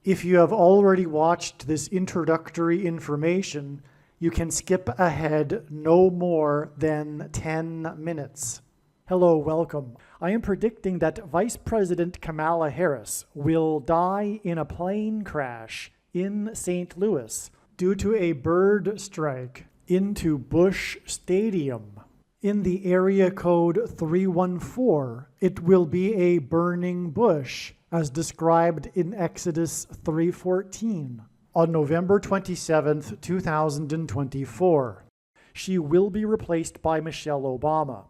If you have already watched this introductory information, you can skip ahead no more than 10 minutes. Hello, welcome. I am predicting that Vice President Kamala Harris will die in a plane crash in St. Louis due to a bird strike into Busch Stadium. In the area code 314, it will be a burning bush, as described in Exodus 3:14, on November 27, 2024. She will be replaced by Michelle Obama,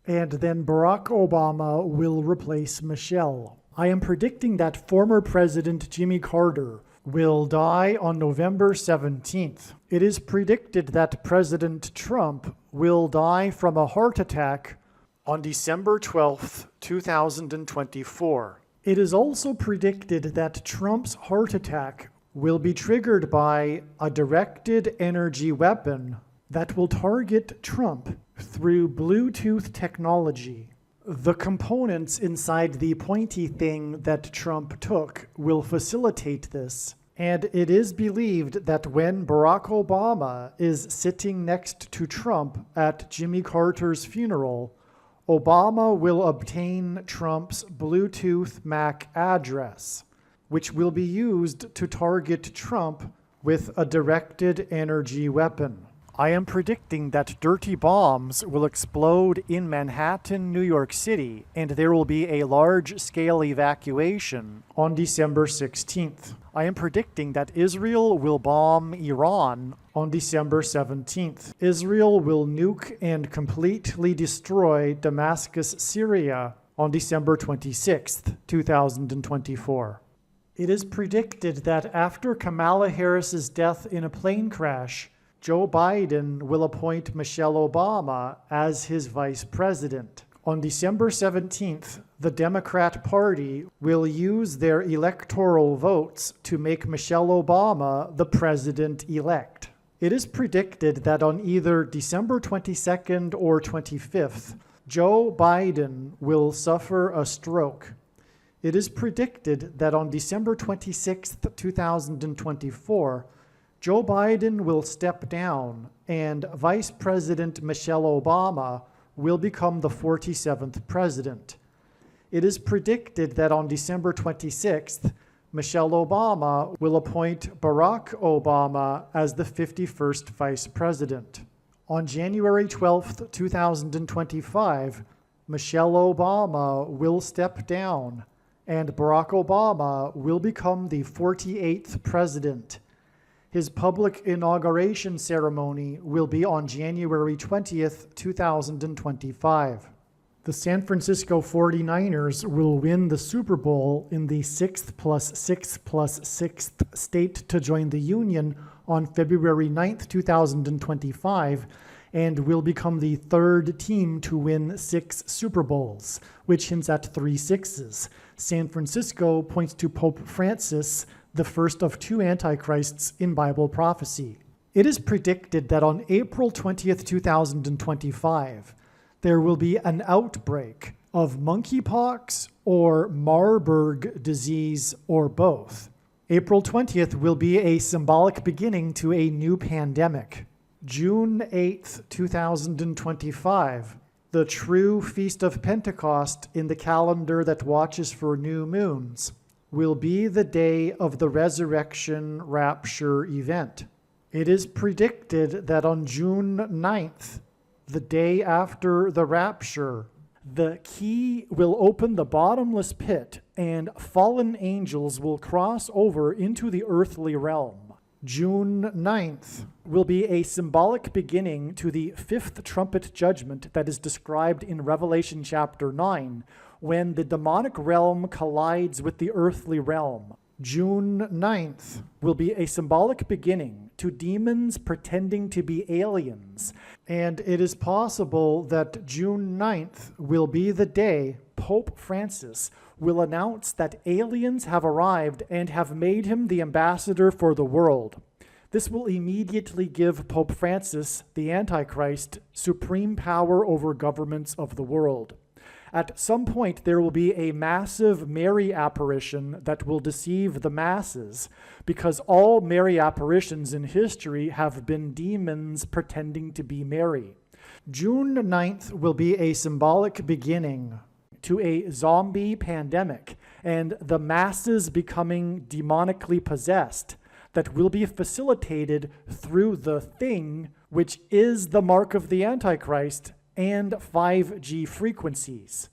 and then Barack Obama will replace Michelle. I am predicting that former President Jimmy Carter will die on November 17th. It is predicted that President Trump will die from a heart attack on December 12th, 2024. It is also predicted that Trump's heart attack will be triggered by a directed energy weapon that will target Trump through Bluetooth technology. The components inside the pointy thing that Trump took will facilitate this, and it is believed that when Barack Obama is sitting next to Trump at Jimmy Carter's funeral, Obama will obtain Trump's Bluetooth MAC address, which will be used to target Trump with a directed energy weapon. I am predicting that dirty bombs will explode in Manhattan, New York City, and there will be a large-scale evacuation on December 16th. I am predicting that Israel will bomb Iran on December 17th. Israel will nuke and completely destroy Damascus, Syria on December 26th, 2024. It is predicted that after Kamala Harris's death in a plane crash, Joe Biden will appoint Michelle Obama as his vice president. On December 17th, the Democrat Party will use their electoral votes to make Michelle Obama the president-elect. It is predicted that on either December 22nd or 25th, Joe Biden will suffer a stroke. It is predicted that on December 26th, 2024, Joe Biden will step down and Vice President Michelle Obama will become the 47th president. It is predicted that on December 26th, Michelle Obama will appoint Barack Obama as the 51st vice president. On January 12th, 2025, Michelle Obama will step down and Barack Obama will become the 48th president. His public inauguration ceremony will be on January 20th, 2025. The San Francisco 49ers will win the Super Bowl in the 6th plus 6th plus 6th state to join the Union on February 9th, 2025, and will become the third team to win 6 Super Bowls, which hints at 3 sixes. San Francisco points to Pope Francis, the first of 2 antichrists in Bible prophecy. It is predicted that on April 20th, 2025, there will be an outbreak of monkeypox or Marburg disease or both. April 20th will be a symbolic beginning to a new pandemic. June 8th, 2025, the true Feast of Pentecost in the calendar that watches for new moons, will be the day of the resurrection rapture event. It is predicted that on June 9th, the day after the rapture, the key will open the bottomless pit and fallen angels will cross over into the earthly realm. June 9th will be a symbolic beginning to the 5th trumpet judgment that is described in Revelation chapter 9, when the demonic realm collides with the earthly realm. June 9th will be a symbolic beginning to demons pretending to be aliens, and it is possible that June 9th will be the day Pope Francis will announce that aliens have arrived and have made him the ambassador for the world. This will immediately give Pope Francis, the Antichrist, supreme power over governments of the world. At some point, there will be a massive Mary apparition that will deceive the masses, because all Mary apparitions in history have been demons pretending to be Mary. June 9th will be a symbolic beginning to a zombie pandemic and the masses becoming demonically possessed that will be facilitated through the thing, which is the mark of the Antichrist and 5G frequencies.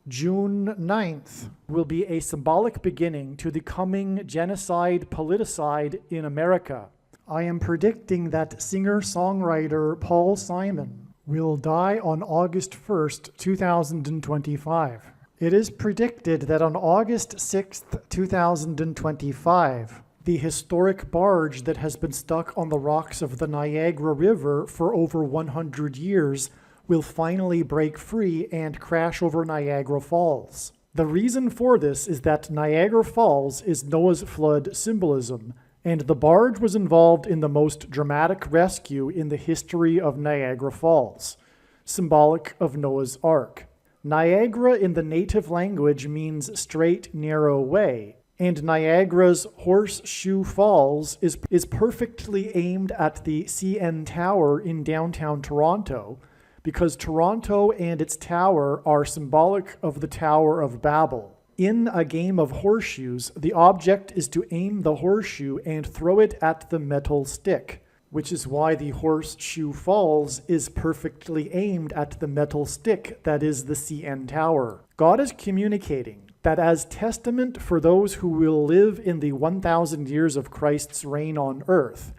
June 9th will be a symbolic beginning to the coming genocide politicide in America. I am predicting that singer-songwriter Paul Simon will die on August 1st, 2025. It is predicted that on August 6th, 2025, the historic barge that has been stuck on the rocks of the Niagara River for over 100 years will finally break free and crash over Niagara Falls. The reason for this is that Niagara Falls is Noah's flood symbolism, and the barge was involved in the most dramatic rescue in the history of Niagara Falls, symbolic of Noah's Ark. Niagara in the native language means straight, narrow way, and Niagara's Horseshoe Falls is perfectly aimed at the CN Tower in downtown Toronto, because Toronto and its tower are symbolic of the Tower of Babel. In a game of horseshoes, the object is to aim the horseshoe and throw it at the metal stick, which is why the Horseshoe Falls is perfectly aimed at the metal stick that is the CN Tower. God is communicating that as testament for those who will live in the 1,000 years of Christ's reign on earth,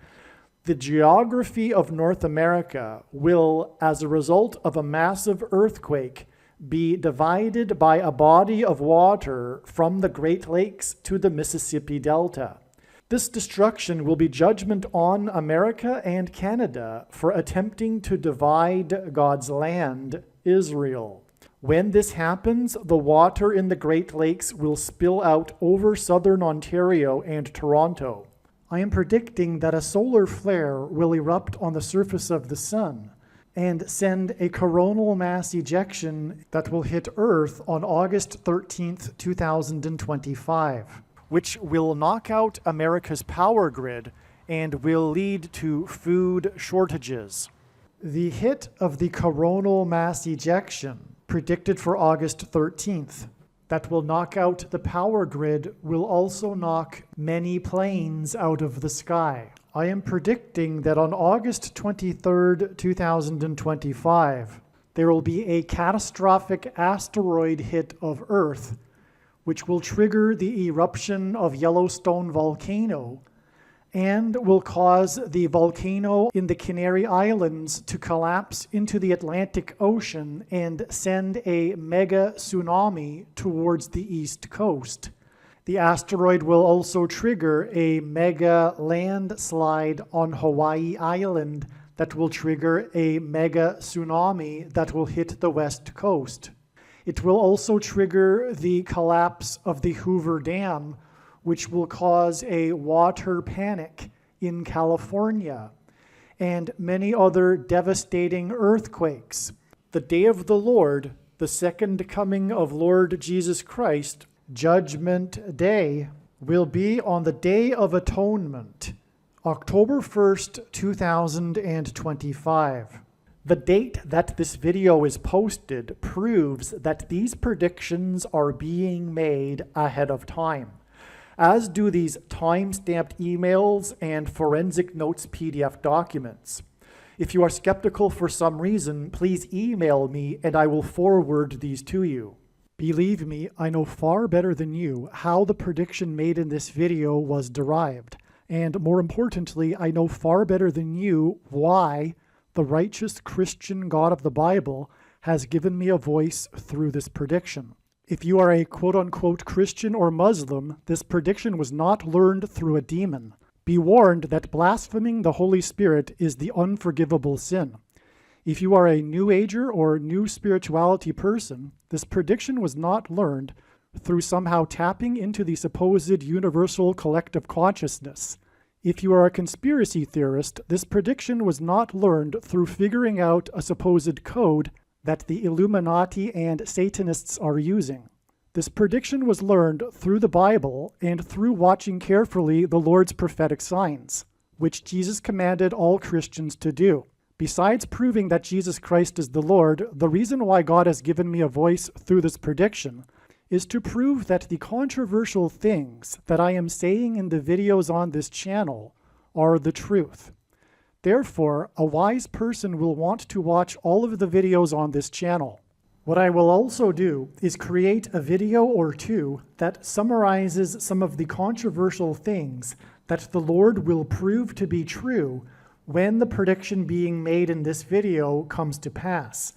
the geography of North America will, as a result of a massive earthquake, be divided by a body of water from the Great Lakes to the Mississippi Delta. This destruction will be judgment on America and Canada for attempting to divide God's land, Israel. When this happens, the water in the Great Lakes will spill out over southern Ontario and Toronto. I am predicting that a solar flare will erupt on the surface of the sun and send a coronal mass ejection that will hit Earth on August 13th, 2025, which will knock out America's power grid and will lead to food shortages. The hit of the coronal mass ejection, predicted for August 13th, that will knock out the power grid will also knock many planes out of the sky. I am predicting that on August 23rd, 2025, there will be a catastrophic asteroid hit of Earth, which will trigger the eruption of Yellowstone volcano and will cause the volcano in the Canary Islands to collapse into the Atlantic Ocean and send a mega tsunami towards the east coast. The asteroid will also trigger a mega landslide on Hawaii Island that will trigger a mega tsunami that will hit the west coast. It will also trigger the collapse of the Hoover Dam, which will cause a water panic in California, and many other devastating earthquakes. The day of the Lord, the second coming of Lord Jesus Christ, Judgment Day, will be on the Day of Atonement, October 1st, 2025. The date that this video is posted proves that these predictions are being made ahead of time, as do these time-stamped emails and forensic notes PDF documents. If you are skeptical for some reason, please email me and I will forward these to you. Believe me, I know far better than you how the prediction made in this video was derived. And more importantly, I know far better than you why the righteous Christian God of the Bible has given me a voice through this prediction. If you are a quote-unquote Christian or Muslim, this prediction was not learned through a demon. Be warned that blaspheming the Holy Spirit is the unforgivable sin. If you are a New Ager or New Spirituality person, this prediction was not learned through somehow tapping into the supposed universal collective consciousness. If you are a conspiracy theorist, this prediction was not learned through figuring out a supposed code that the Illuminati and Satanists are using. This prediction was learned through the Bible and through watching carefully the Lord's prophetic signs, which Jesus commanded all Christians to do. Besides proving that Jesus Christ is the Lord, the reason why God has given me a voice through this prediction is to prove that the controversial things that I am saying in the videos on this channel are the truth. Therefore, a wise person will want to watch all of the videos on this channel. What I will also do is create a video or two that summarizes some of the controversial things that the Lord will prove to be true when the prediction being made in this video comes to pass.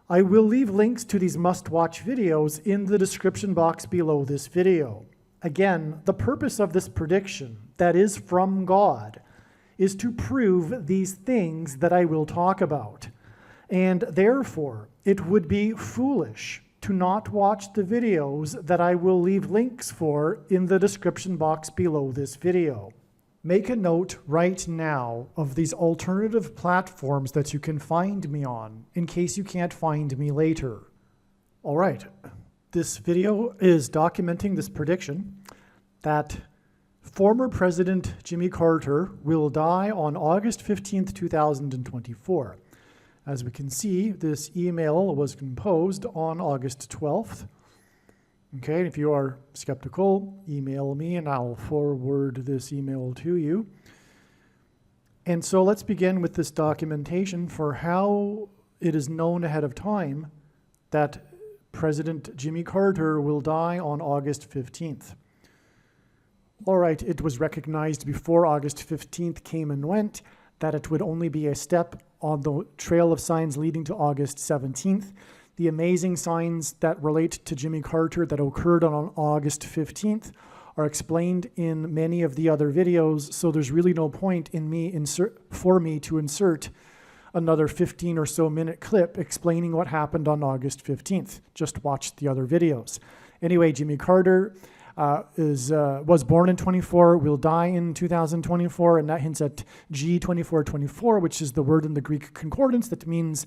I will leave links to these must-watch videos in the description box below this video. Again, the purpose of this prediction, that is from God, is to prove these things that I will talk about. And therefore, it would be foolish to not watch the videos that I will leave links for in the description box below this video. Make a note right now of these alternative platforms that you can find me on, in case you can't find me later. All right, this video is documenting this prediction that former President Jimmy Carter will die on August 15th, 2024. As we can see, this email was composed on August 12th. Okay, if you are skeptical, email me and I'll forward this email to you. And so let's begin with this documentation for how it is known ahead of time that President Jimmy Carter will die on August 15th. All right, it was recognized before August 15th came and went that it would only be a step on the trail of signs leading to August 17th. The amazing signs that relate to Jimmy Carter that occurred on August 15th are explained in many of the other videos, so there's really no point in me to insert another 15 or so minute clip explaining what happened on August 15th. Just watch the other videos. Anyway, Jimmy Carter was born in 24, will die in 2024, and that hints at G2424, which is the word in the Greek concordance that means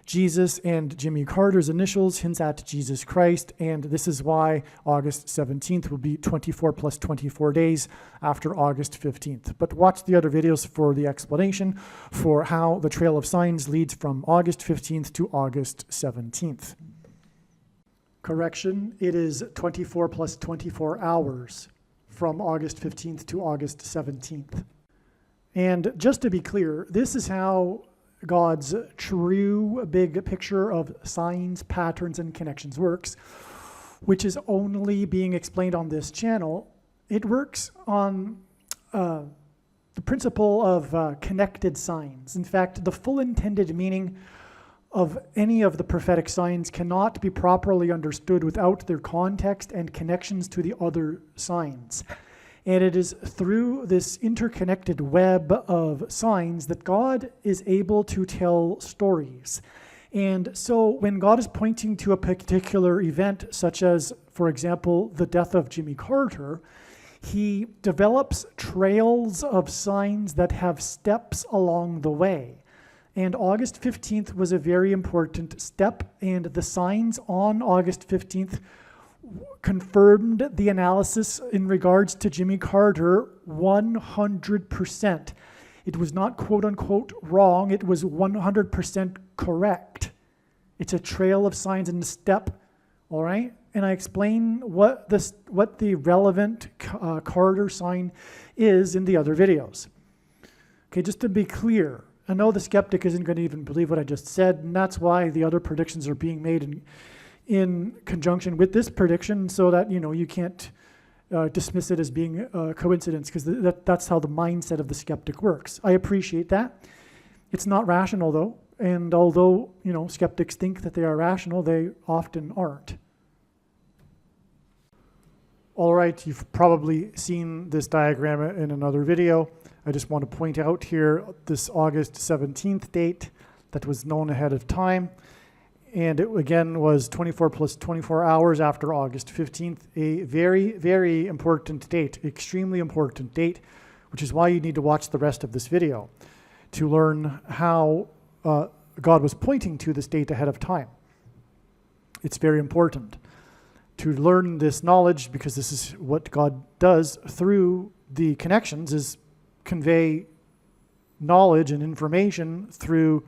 Jesus, and Jimmy Carter's initials hints at Jesus Christ, and this is why August 17th will be 24 plus 24 days after August 15th. But watch the other videos for the explanation for how the trail of signs leads from August 15th to August 17th. Correction, it is 24 plus 24 hours from August 15th to August 17th. And just to be clear, this is how God's true big picture of signs, patterns, and connections works, which is only being explained on this channel. It works on the principle of connected signs. In fact, the full intended meaning of any of the prophetic signs cannot be properly understood without their context and connections to the other signs. And it is through this interconnected web of signs that God is able to tell stories. And so when God is pointing to a particular event, such as, for example, the death of Jimmy Carter, he develops trails of signs that have steps along the way. And August 15th was a very important step, and the signs on August 15th confirmed the analysis in regards to Jimmy Carter 100%. It was not quote unquote wrong, it was 100% correct. It's a trail of signs and a step, all right? And I explain what the relevant Carter sign is in the other videos. Okay, just to be clear, I know the skeptic isn't going to even believe what I just said, and that's why the other predictions are being made in conjunction with this prediction, so that you can't dismiss it as being a coincidence, because that's how the mindset of the skeptic works. I appreciate that. It's not rational though, and although skeptics think that they are rational, they often aren't. All right, you've probably seen this diagram in another video. I just want to point out here this August 17th date that was known ahead of time. And it again was 24 plus 24 hours after August 15th, a very, very important date, extremely important date, which is why you need to watch the rest of this video to learn how God was pointing to this date ahead of time. It's very important to learn this knowledge, because this is what God does through the connections, is convey knowledge and information through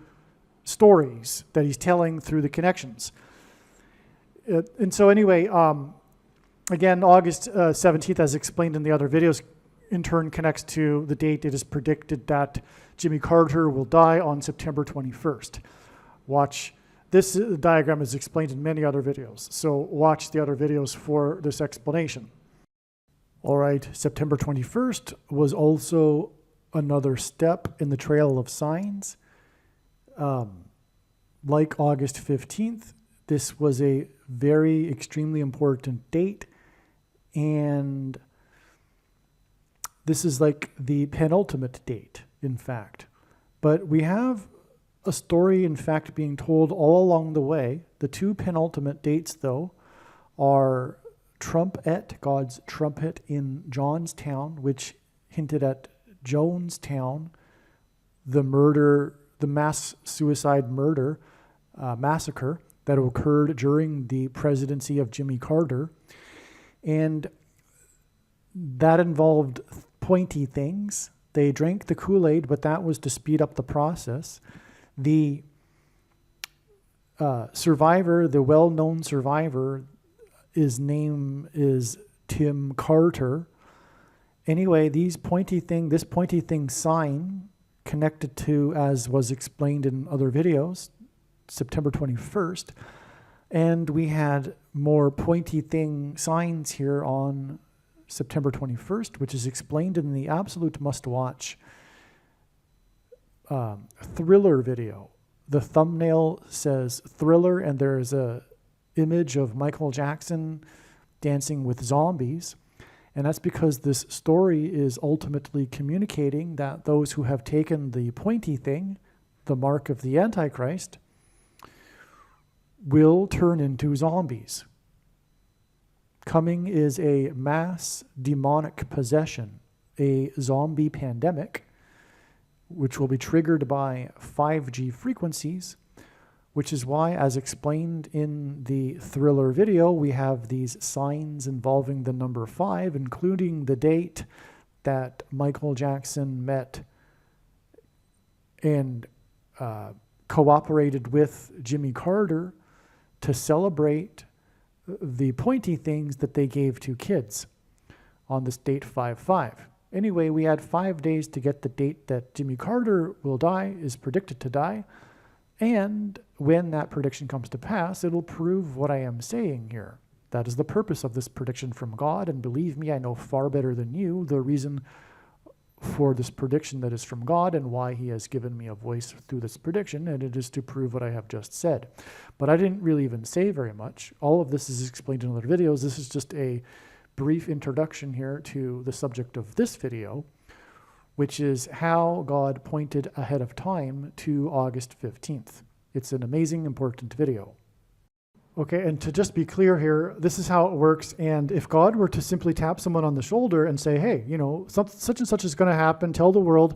stories that he's telling through the connections. And so anyway, again, August 17th, as explained in the other videos, in turn connects to the date it is predicted that Jimmy Carter will die on September 21st. Watch, this diagram is explained in many other videos, so watch the other videos for this explanation. All right, September 21st was also another step in the trail of signs. Like August 15th, this was a very extremely important date, and this is like the penultimate date, in fact. But we have a story, in fact, being told all along the way. The two penultimate dates, though, are trumpet, God's trumpet in Johnstown, which hinted at Jonestown, the murder, the mass suicide murder, massacre that occurred during the presidency of Jimmy Carter. And that involved pointy things. They drank the Kool-Aid, but that was to speed up the process. The survivor, the well-known survivor, his name is Tim Carter. Anyway, this pointy thing sign connected to, as was explained in other videos, September 21st. And we had more pointy thing signs here on September 21st, which is explained in the absolute must-watch Thriller video. The thumbnail says Thriller, and there is a image of Michael Jackson dancing with zombies. And that's because this story is ultimately communicating that those who have taken the pointy thing, the mark of the Antichrist, will turn into zombies. Coming is a mass demonic possession, a zombie pandemic, which will be triggered by 5G frequencies, which is why, as explained in the Thriller video, we have these signs involving the number 5, including the date that Michael Jackson met and cooperated with Jimmy Carter to celebrate the pointy things that they gave to kids on this date 5/5. Anyway, we had 5 days to get the date that Jimmy Carter will die, is predicted to die. And when that prediction comes to pass, it'll prove what I am saying here. That is the purpose of this prediction from God. And believe me, I know far better than you the reason for this prediction that is from God and why he has given me a voice through this prediction. And it is to prove what I have just said. But I didn't really even say very much. All of this is explained in other videos. This is just a brief introduction here to the subject of this video, which is how God pointed ahead of time to August 15th. It's an amazing, important video. Okay, and to just be clear here, this is how it works. And if God were to simply tap someone on the shoulder and say, hey, you know, such and such is going to happen, tell the world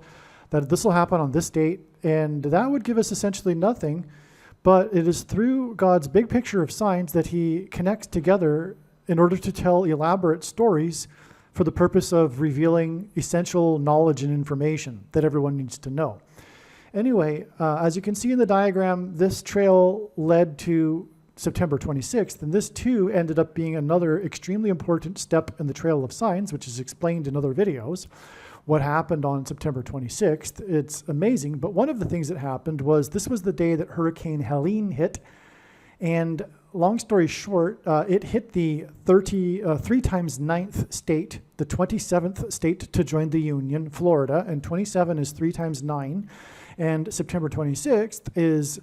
that this will happen on this date, and that would give us essentially nothing. But it is through God's big picture of signs that he connects together in order to tell elaborate stories for the purpose of revealing essential knowledge and information that everyone needs to know. Anyway, as you can see in the diagram, this trail led to September 26th, and this too ended up being another extremely important step in the trail of signs, which is explained in other videos. What happened on September 26th, it's amazing, but one of the things that happened was this was the day that Hurricane Helene hit, and long story short, it hit the 3 times 9th state, the 27th state to join the Union, Florida, and 27 is 3 times 9, and September 26th is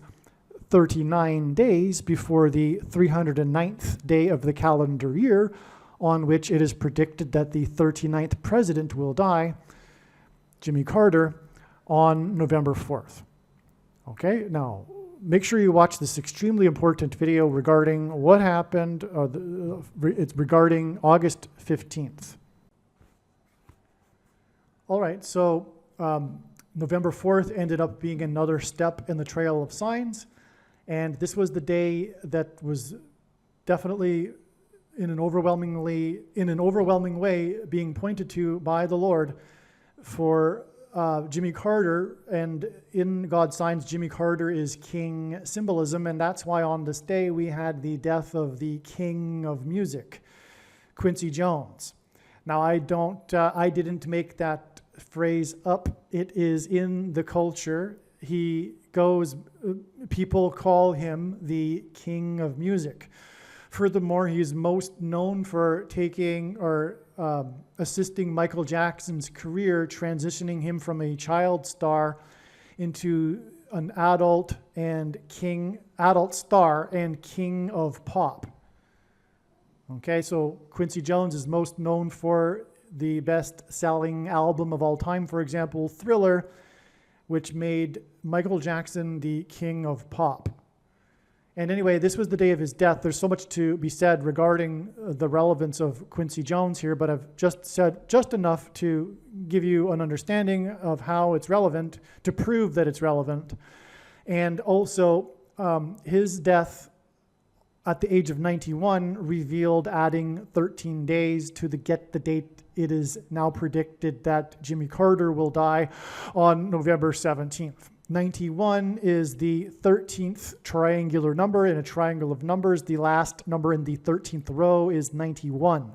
39 days before the 309th day of the calendar year, on which it is predicted that the 39th president will die, Jimmy Carter, on November 4th. Okay, now make sure you watch this extremely important video regarding what happened. It's regarding August 15th. All right, so November 4th ended up being another step in the trail of signs. And this was the day that was definitely in an overwhelming way being pointed to by the Lord for Jimmy Carter. And in God's signs, Jimmy Carter is king symbolism, and that's why on this day we had the death of the king of music, Quincy Jones. Now I didn't make that phrase up. It is in the culture. People call him the king of music. Furthermore, he is most known for taking or assisting Michael Jackson's career, transitioning him from a child star into an adult star and king of pop. Okay, so Quincy Jones is most known for the best-selling album of all time, for example, Thriller, which made Michael Jackson the king of pop. And anyway, this was the day of his death. There's so much to be said regarding the relevance of Quincy Jones here, but I've just said just enough to give you an understanding of how it's relevant, to prove that it's relevant. And also, his death at the age of 91 revealed adding 13 days to the date. It is now predicted that Jimmy Carter will die on November 17th. 91 is the 13th triangular number in a triangle of numbers. The last number in the 13th row is 91.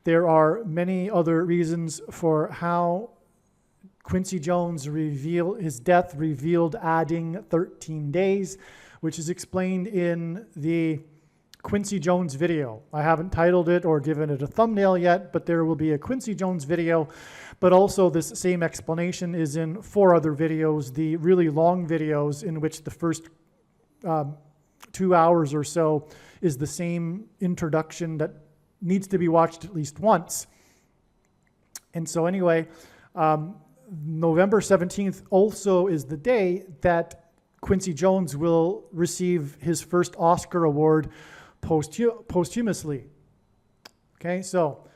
There are many other reasons for how Quincy Jones his death revealed adding 13 days, which is explained in the Quincy Jones video. I haven't titled it or given it a thumbnail yet, but there will be a Quincy Jones video. But also this same explanation is in 4 other videos, the really long videos in which the first 2 hours or so is the same introduction that needs to be watched at least once. And so anyway, November 17th also is the day that Quincy Jones will receive his first Oscar award posthumously. Okay, so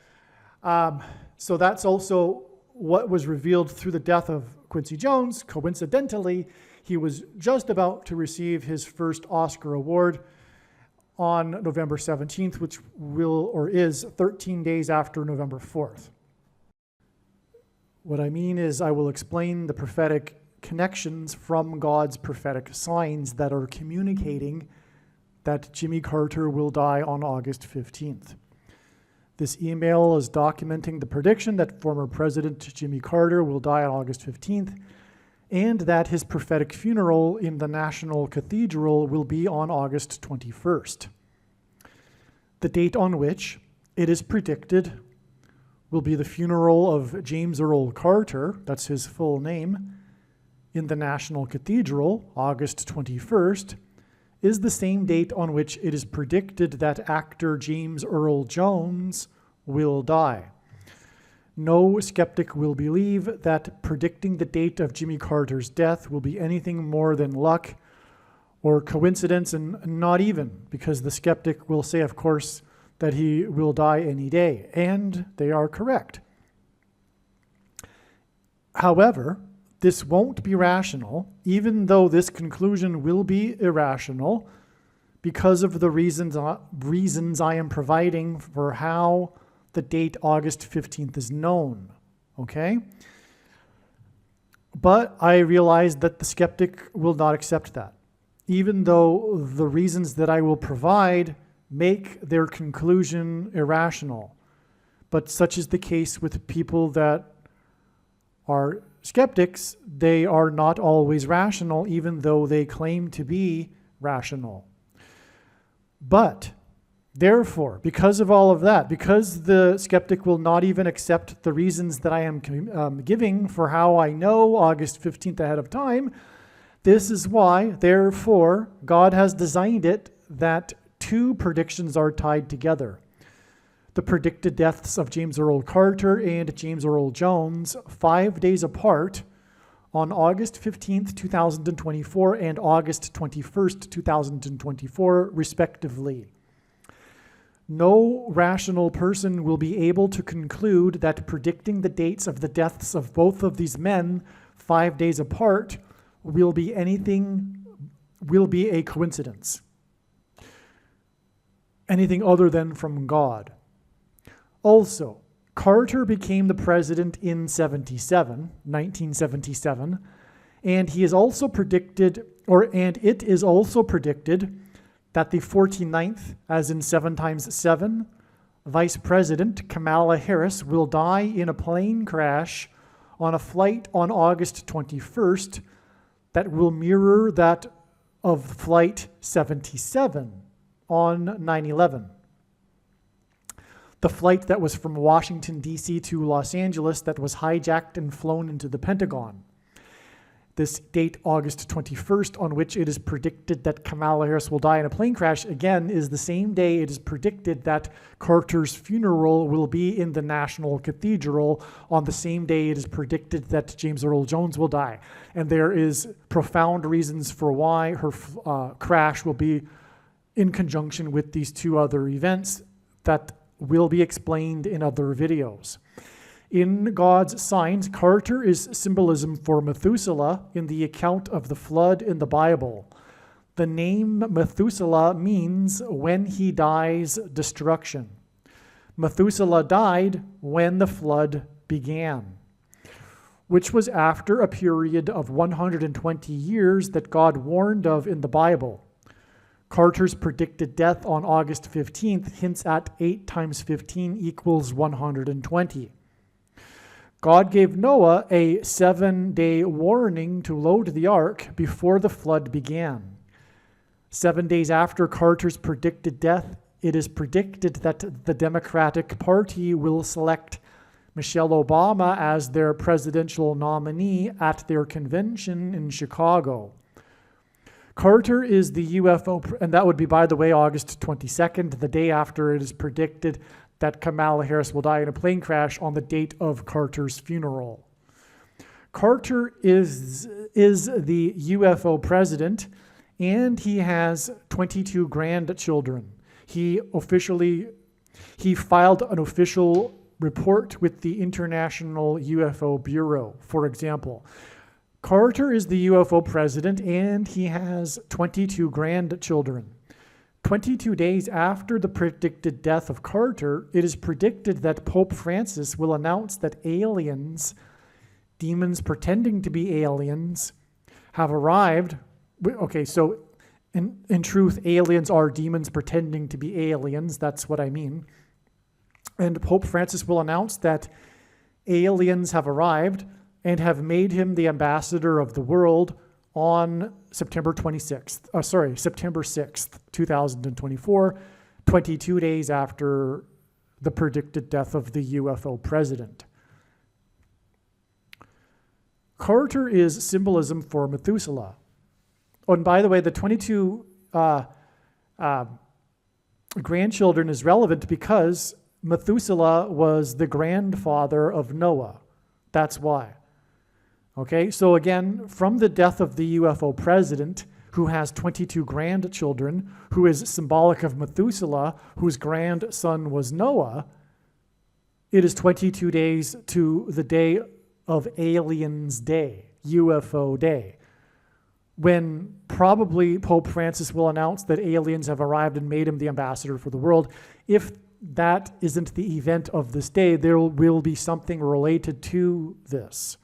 that's also what was revealed through the death of Quincy Jones. Coincidentally, he was just about to receive his first Oscar award on November 17th, which is 13 days after November 4th. What I mean is I will explain the prophetic connections from God's prophetic signs that are communicating that Jimmy Carter will die on August 15th. This email is documenting the prediction that former President Jimmy Carter will die on August 15th and that his prophetic funeral in the National Cathedral will be on August 21st. The date on which it is predicted will be the funeral of James Earl Carter, that's his full name, in the National Cathedral, August 21st, is the same date on which it is predicted that actor James Earl Jones will die. No skeptic will believe that predicting the date of Jimmy Carter's death will be anything more than luck or coincidence, and not even, because the skeptic will say, of course, that he will die any day, and they are correct. However, this won't be rational, even though this conclusion will be irrational, because of the reasons I am providing for how the date August 15th is known, okay? But I realize that the skeptic will not accept that, even though the reasons that I will provide make their conclusion irrational. But such is the case with people that are skeptics. They are not always rational, even though they claim to be rational. But therefore, because of all of that, because the skeptic will not even accept the reasons that I am giving for how I know August 15th ahead of time, this is why, therefore, God has designed it that 2 predictions are tied together. The predicted deaths of James Earl Carter and James Earl Jones 5 days apart on August 15th, 2024 and August 21st, 2024, respectively. No rational person will be able to conclude that predicting the dates of the deaths of both of these men 5 days apart will be a coincidence. Anything other than from God. Also, Carter became the president in 1977, and he is also predicted, it is also predicted that the 49th, as in 7 times 7, Vice President Kamala Harris will die in a plane crash on a flight on August 21st that will mirror that of Flight 77 on 9/11. The flight that was from Washington, D.C. to Los Angeles that was hijacked and flown into the Pentagon. This date, August 21st, on which it is predicted that Kamala Harris will die in a plane crash, again, is the same day it is predicted that Carter's funeral will be in the National Cathedral, on the same day it is predicted that James Earl Jones will die. And there is profound reasons for why her crash will be in conjunction with these two other events that will be explained in other videos. In God's signs, Carter is symbolism for Methuselah in the account of the flood in the Bible. The name Methuselah means when he dies, destruction. Methuselah died when the flood began, which was after a period of 120 years that God warned of in the Bible. Carter's predicted death on August 15th hints at 8 times 15 equals 120. God gave Noah a 7-day warning to load the ark before the flood began. 7 days after Carter's predicted death, it is predicted that the Democratic Party will select Michelle Obama as their presidential nominee at their convention in Chicago. Carter is the UFO, and that would be, by the way, August 22nd, the day after it is predicted that Kamala Harris will die in a plane crash on the date of Carter's funeral. Carter is the UFO president, and he has 22 grandchildren. He filed an official report with the International UFO Bureau, for example. Carter is the UFO president, and he has 22 grandchildren. 22 days after the predicted death of Carter, it is predicted that Pope Francis will announce that aliens, demons pretending to be aliens, have arrived. Okay, so in truth, aliens are demons pretending to be aliens. That's what I mean. And Pope Francis will announce that aliens have arrived and have made him the ambassador of the world on September 6th, 2024, 22 days after the predicted death of the UFO president. Carter is symbolism for Methuselah. Oh, and by the way, the 22 grandchildren is relevant because Methuselah was the grandfather of Noah. That's why. Okay, so again, from the death of the UFO president, who has 22 grandchildren, who is symbolic of Methuselah, whose grandson was Noah, it is 22 days to the day of Aliens Day, UFO Day, when probably Pope Francis will announce that aliens have arrived and made him the ambassador for the world. If that isn't the event of this day, there will be something related to this.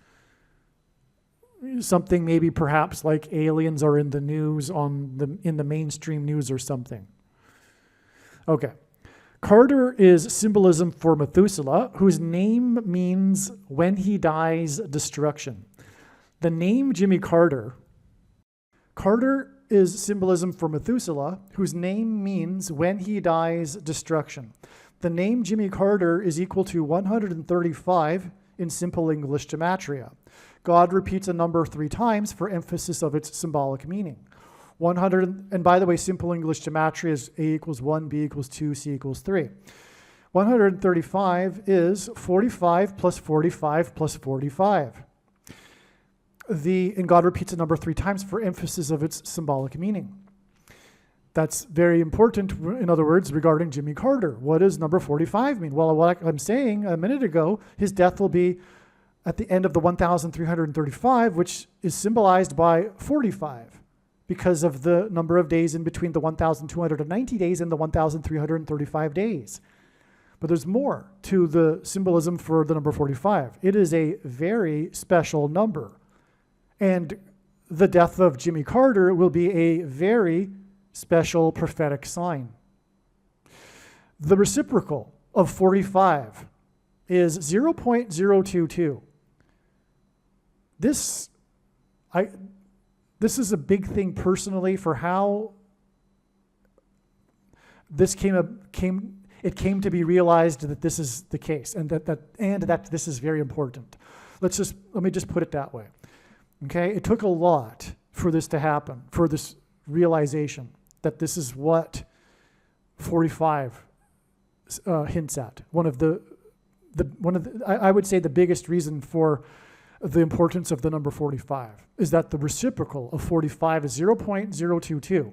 Something maybe perhaps like aliens are in the news in the mainstream news or something. Okay. Carter is symbolism for Methuselah, whose name means when he dies, destruction. The name Jimmy Carter is symbolism for Methuselah, whose name means when he dies, destruction. The name Jimmy Carter is equal to 135 in simple English gematria. God repeats a number 3 times for emphasis of its symbolic meaning. 100, and by the way, simple English gematria is A equals 1, B equals 2, C equals 3. 135 is 45 plus 45 plus 45. And God repeats a number 3 times for emphasis of its symbolic meaning. That's very important, in other words, regarding Jimmy Carter. What does number 45 mean? Well, what I'm saying a minute ago, his death will be at the end of the 1,335, which is symbolized by 45 because of the number of days in between the 1,290 days and the 1,335 days. But there's more to the symbolism for the number 45. It is a very special number. And the death of Jimmy Carter will be a very special prophetic sign. The reciprocal of 45 is 0.022. This is a big thing personally for how this came to be realized that this is the case, and that this is very important. Let me just put it that way. Okay, it took a lot for this to happen, for this realization that this is what 45 hints at. I would say the biggest reason for the importance of the number 45 is that the reciprocal of 45 is 0.022.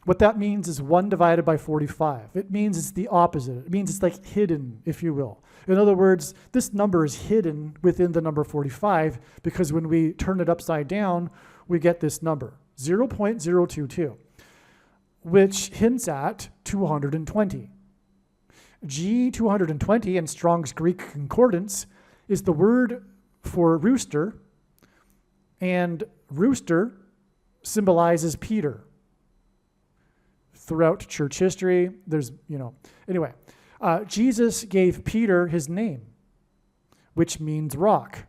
What that means is 1 divided by 45. It means it's the opposite. It means it's like hidden, if you will. In other words, this number is hidden within the number 45 because when we turn it upside down, we get this number, 0.022, which hints at 220. G220 in Strong's Greek Concordance is the word for rooster, and rooster symbolizes Peter. Throughout church history, anyway, Jesus gave Peter his name, which means rock.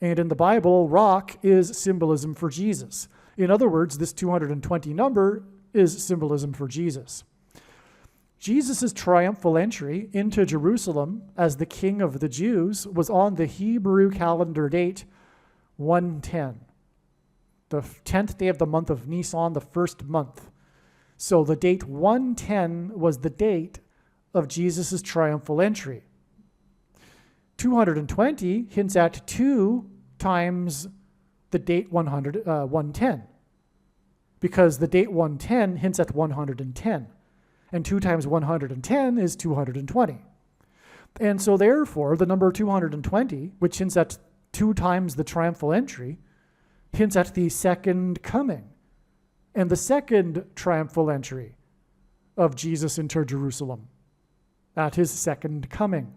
And in the Bible, rock is symbolism for Jesus. In other words, this 220 number is symbolism for Jesus. Jesus' triumphal entry into Jerusalem as the King of the Jews was on the Hebrew calendar date 110, the 10th day of the month of Nisan, the first month. So the date 110 was the date of Jesus' triumphal entry. 220 hints at 2 times the date 110, because the date 110 hints at 110. And 2 times 110 is 220. And so therefore, the number 220, which hints at 2 times the triumphal entry, hints at the second coming and the second triumphal entry of Jesus into Jerusalem at his second coming.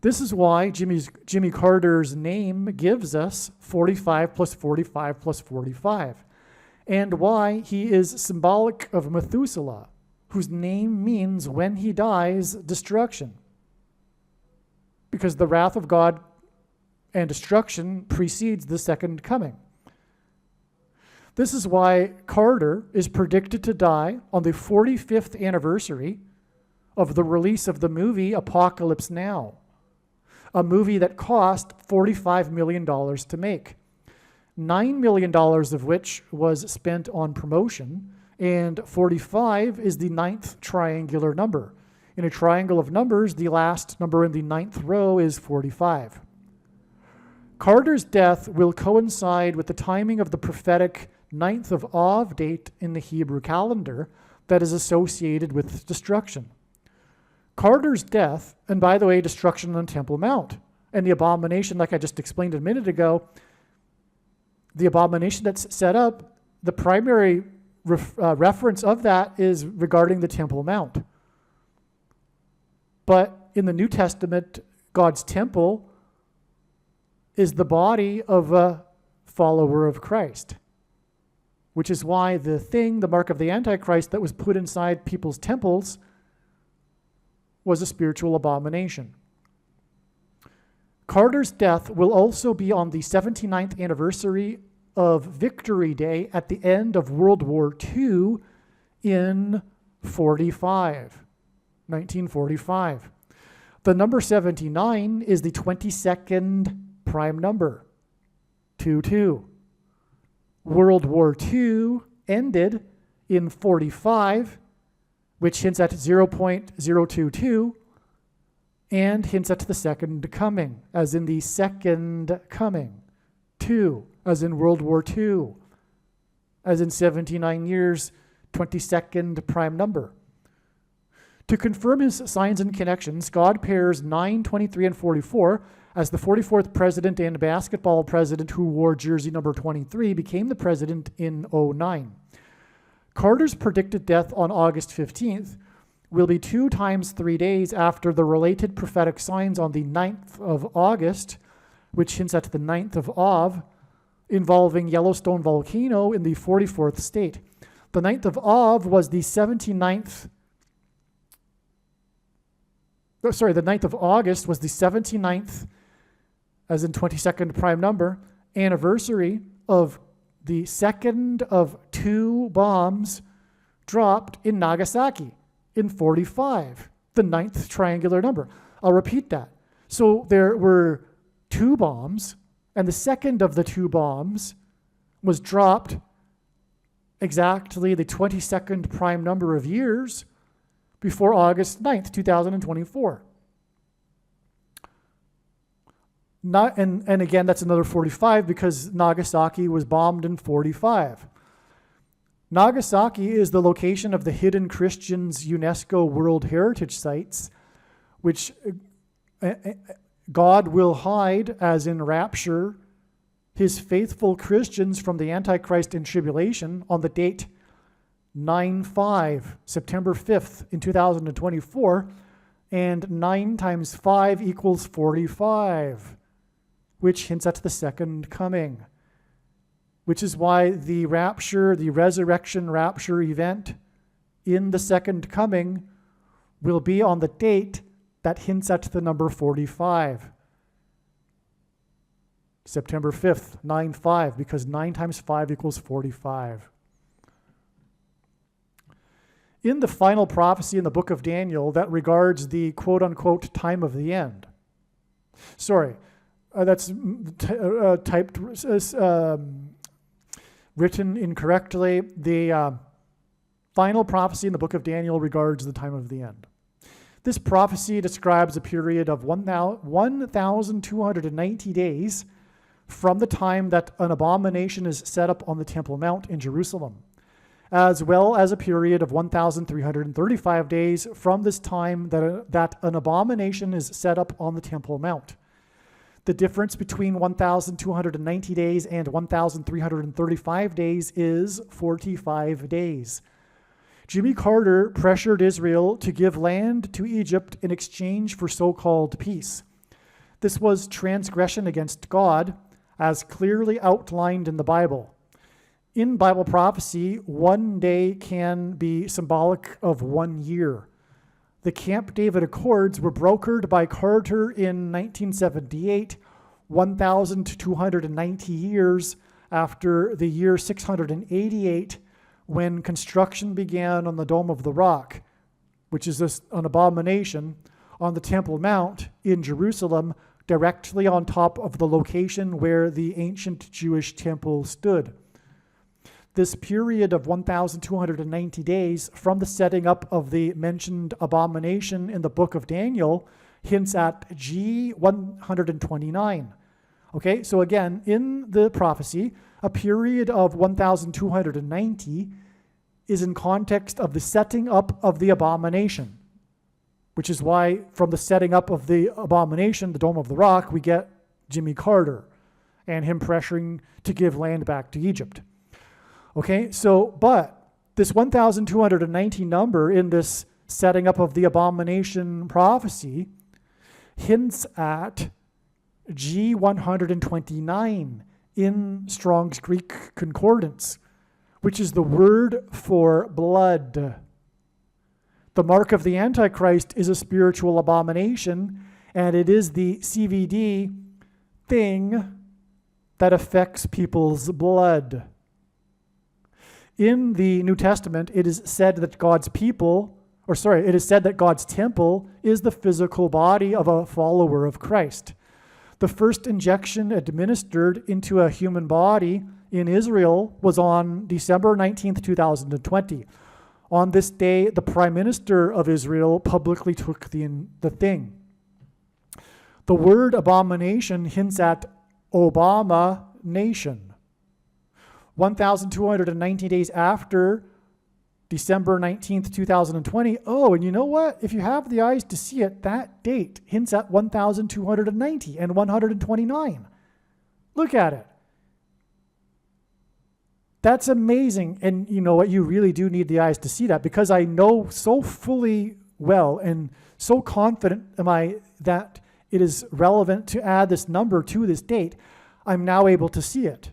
This is why Jimmy Carter's name gives us 45 plus 45 plus 45, and why he is symbolic of Methuselah, whose name means when he dies, destruction. Because the wrath of God and destruction precedes the second coming. This is why Carter is predicted to die on the 45th anniversary of the release of the movie Apocalypse Now, a movie that cost $45 million to make, $9 million of which was spent on promotion, and 45 is the 9th triangular number. In a triangle of numbers, the last number in the 9th row is 45. Carter's death will coincide with the timing of the prophetic 9th of Av date in the Hebrew calendar that is associated with destruction. Carter's death, and by the way, destruction on Temple Mount, and the abomination, like I just explained a minute ago, the abomination that's set up, the primary reference of that is regarding the Temple Mount. But in the New Testament, God's temple is the body of a follower of Christ, which is why the mark of the Antichrist that was put inside people's temples was a spiritual abomination. Carter's death will also be on the 79th anniversary of Victory Day at the end of World War II in 1945. The number 79 is the 22nd prime number, 22. World War II ended in 45, which hints at 0.022, and hints at the second coming, as in the second coming. 2, as in World War II, as in 79 years 22nd prime number. To confirm his signs and connections, God pairs 9, 23, and 44 as the 44th president and basketball president who wore jersey number 23 became the president in 2009. Carter's predicted death on August 15th will be 2 times 3 days after the related prophetic signs on the 9th of August, which hints at the 9th of Av, involving Yellowstone volcano in the 44th state. The 9th of Av was the 79th. The 9th of August was the 79th, as in 22nd prime number, anniversary of the second of 2 bombs dropped in Nagasaki in 45, the 9th triangular number. I'll repeat that. So there were 2 bombs, and the second of the 2 bombs was dropped exactly the 22nd prime number of years before August 9th, 2024. And again, that's another 45 because Nagasaki was bombed in 45. Nagasaki is the location of the Hidden Christians UNESCO World Heritage Sites, which God will hide, as in rapture, his faithful Christians from the Antichrist and tribulation on the date 9/5, September 5th in 2024, and 9 times 5 equals 45, which hints at the second coming, which is why the rapture, the resurrection rapture event in the second coming will be on the date that hints at the number 45. September 5th, 9/5, because 9 times 5 equals 45. In the final prophecy in the book of Daniel that regards the quote-unquote time of the end. That's typed, written incorrectly. The final prophecy in the book of Daniel regards the time of the end. This prophecy describes a period of 1,290 days from the time that an abomination is set up on the Temple Mount in Jerusalem, as well as a period of 1,335 days from this time that an abomination is set up on the Temple Mount. The difference between 1,290 days and 1,335 days is 45 days. Jimmy Carter pressured Israel to give land to Egypt in exchange for so-called peace. This was transgression against God, as clearly outlined in the Bible. In Bible prophecy, 1 day can be symbolic of 1 year. The Camp David Accords were brokered by Carter in 1978, 1,290 years after the year 688, when construction began on the Dome of the Rock, which is an abomination, on the Temple Mount in Jerusalem, directly on top of the location where the ancient Jewish temple stood. This period of 1,290 days from the setting up of the mentioned abomination in the book of Daniel hints at G129. Okay, so again, in the prophecy, a period of 1,290 is in context of the setting up of the abomination, which is why from the setting up of the abomination, the Dome of the Rock, we get Jimmy Carter and him pressuring to give land back to Egypt. Okay, so, but this 1,290 number in this setting up of the abomination prophecy hints at G129 in Strong's Greek Concordance, which is the word for blood. The mark of the Antichrist is a spiritual abomination, and it is the CVD thing that affects people's blood. In the New Testament, it is said that God's temple is the physical body of a follower of Christ. The first injection administered into a human body in Israel was on December 19th, 2020. On this day, the Prime Minister of Israel publicly took the thing. The word abomination hints at Obama nation. 1,290 days after December 19th, 2020. Oh, and you know what? If you have the eyes to see it, that date hints at 1,290 and 129. Look at it. That's amazing. And you know what? You really do need the eyes to see that, because I know so fully well and so confident am I that it is relevant to add this number to this date. I'm now able to see it.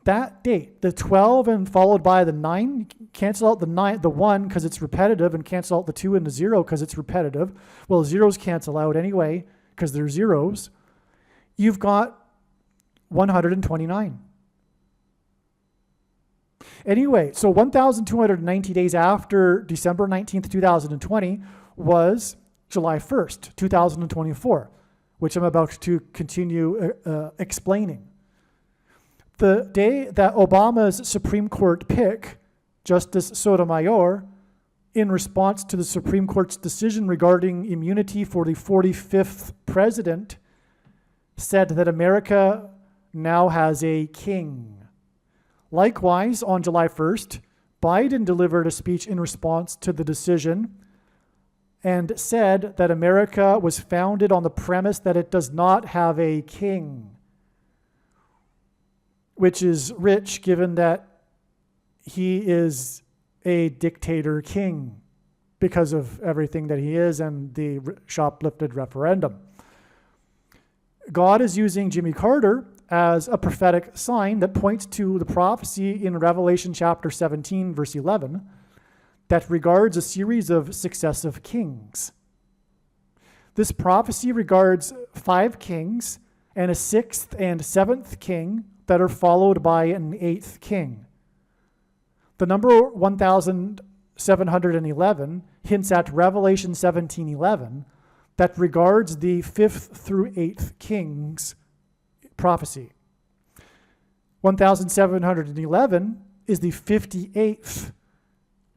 That date, the 12 and followed by the 9, cancel out the 9, the 1 because it's repetitive, and cancel out the 2 and the 0 because it's repetitive. Well, zeros cancel out anyway because they're zeros. You've got 129. Anyway, so 1,290 days after December 19th, 2020 was July 1st, 2024, which I'm about to continue explaining. The day that Obama's Supreme Court pick, Justice Sotomayor, in response to the Supreme Court's decision regarding immunity for the 45th president, said that America now has a king. Likewise, on July 1st, Biden delivered a speech in response to the decision and said that America was founded on the premise that it does not have a king, which is rich given that he is a dictator king because of everything that he is and the shoplifted referendum. God is using Jimmy Carter as a prophetic sign that points to the prophecy in Revelation chapter 17, verse 11, that regards a series of successive kings. This prophecy regards 5 kings and a 6th and 7th king that are followed by an 8th king. The number 1,711 hints at Revelation 17:11 that regards the 5th through 8th kings prophecy. 1,711 is the 58th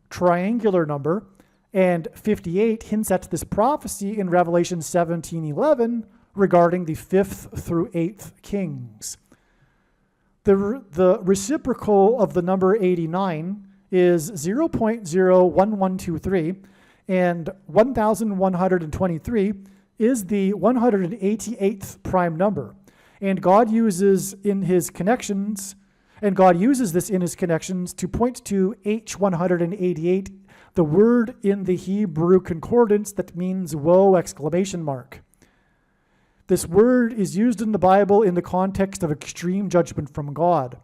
triangular number, and 58 hints at this prophecy in Revelation 17:11 regarding the 5th through 8th kings. The reciprocal of the number 89 is 0.01123, and 1,123 is the 188th prime number. And God uses this in his connections to point to H188, the word in the Hebrew concordance that means woe! Exclamation mark. This word is used in the Bible in the context of extreme judgment from God.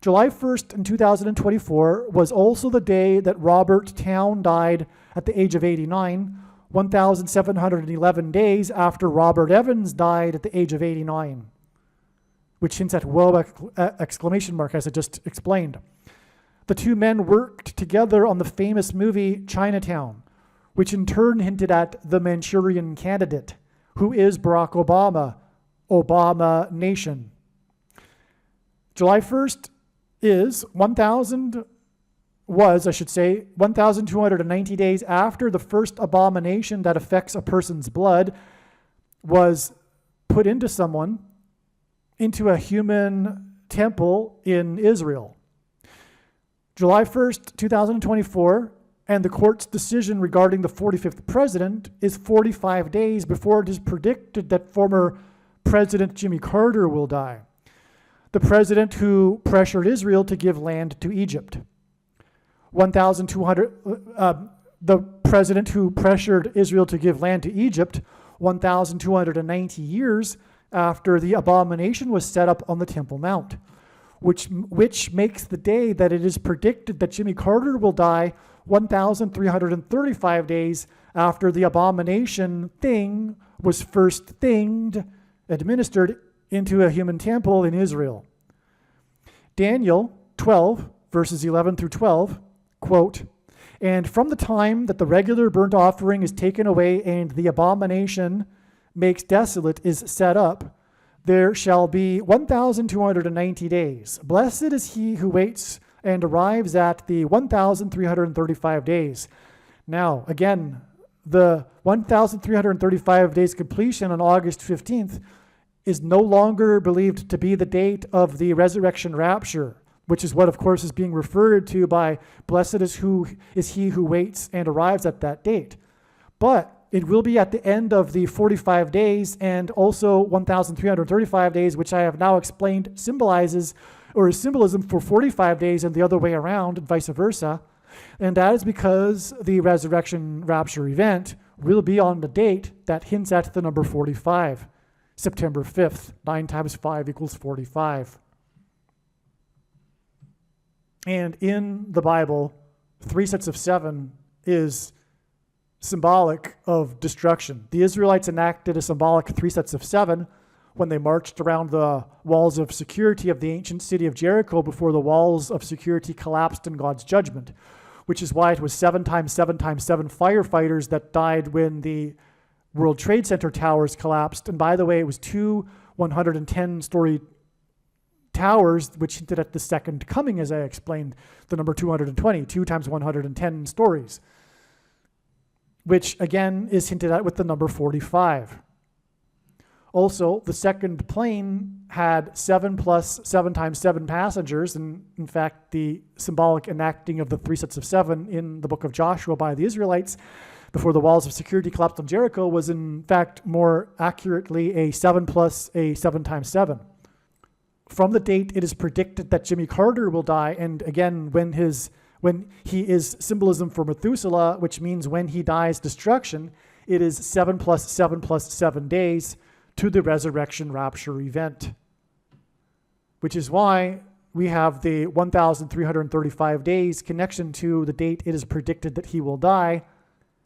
July 1st in 2024 was also the day that Robert Town died at the age of 89, 1,711 days after Robert Evans died at the age of 89, which hints at woe! Exclamation mark, as I just explained. The two men worked together on the famous movie Chinatown, which in turn hinted at the Manchurian Candidate, who is Barack Obama, Obama Nation. July 1st is 1,290 days after the first abomination that affects a person's blood was put into someone, into a human temple in Israel. July 1st, 2024, and the court's decision regarding the 45th president is 45 days before it is predicted that former President Jimmy Carter will die, the president who pressured Israel to give land to Egypt. The president who pressured Israel to give land to Egypt 1,290 years after the abomination was set up on the Temple Mount, which makes the day that it is predicted that Jimmy Carter will die 1,335 days after the abomination thing was first administered into a human temple in Israel. Daniel 12, verses 11 through 12, quote, "And from the time that the regular burnt offering is taken away and the abomination makes desolate is set up, there shall be 1,290 days. Blessed is he who waits and arrives at the 1,335 days." Now, again, the 1,335 days completion on August 15th is no longer believed to be the date of the resurrection rapture. which is what, of course, is being referred to by blessed is he who waits and arrives at that date. But it will be at the end of the 45 days and also 1,335 days, which I have now explained symbolizes or is symbolism for 45 days and the other way around and vice versa. And that is because the resurrection rapture event will be on the date that hints at the number 45, September 5th. 9 times 5 equals 45. And in the Bible, 3 sets of 7 is symbolic of destruction. The Israelites enacted a symbolic 3 sets of 7 when they marched around the walls of security of the ancient city of Jericho before the walls of security collapsed in God's judgment, which is why it was 7 times 7 times 7 firefighters that died when the World Trade Center towers collapsed. And by the way, it was 2 110-story towers, which hinted at the second coming, as I explained, the number 220, 2 times 110 stories, which again is hinted at with the number 45. Also, the second plane had 7 plus 7 times 7 passengers, and in fact, the symbolic enacting of the 3 sets of 7 in the book of Joshua by the Israelites before the walls of security collapsed on Jericho was in fact more accurately a 7 plus a 7 times 7. From the date it is predicted that Jimmy Carter will die, and again, when he is symbolism for Methuselah, which means when he dies, destruction, it is 7 plus 7 plus 7 days to the resurrection rapture event, which is why we have the 1,335 days connection to the date it is predicted that he will die,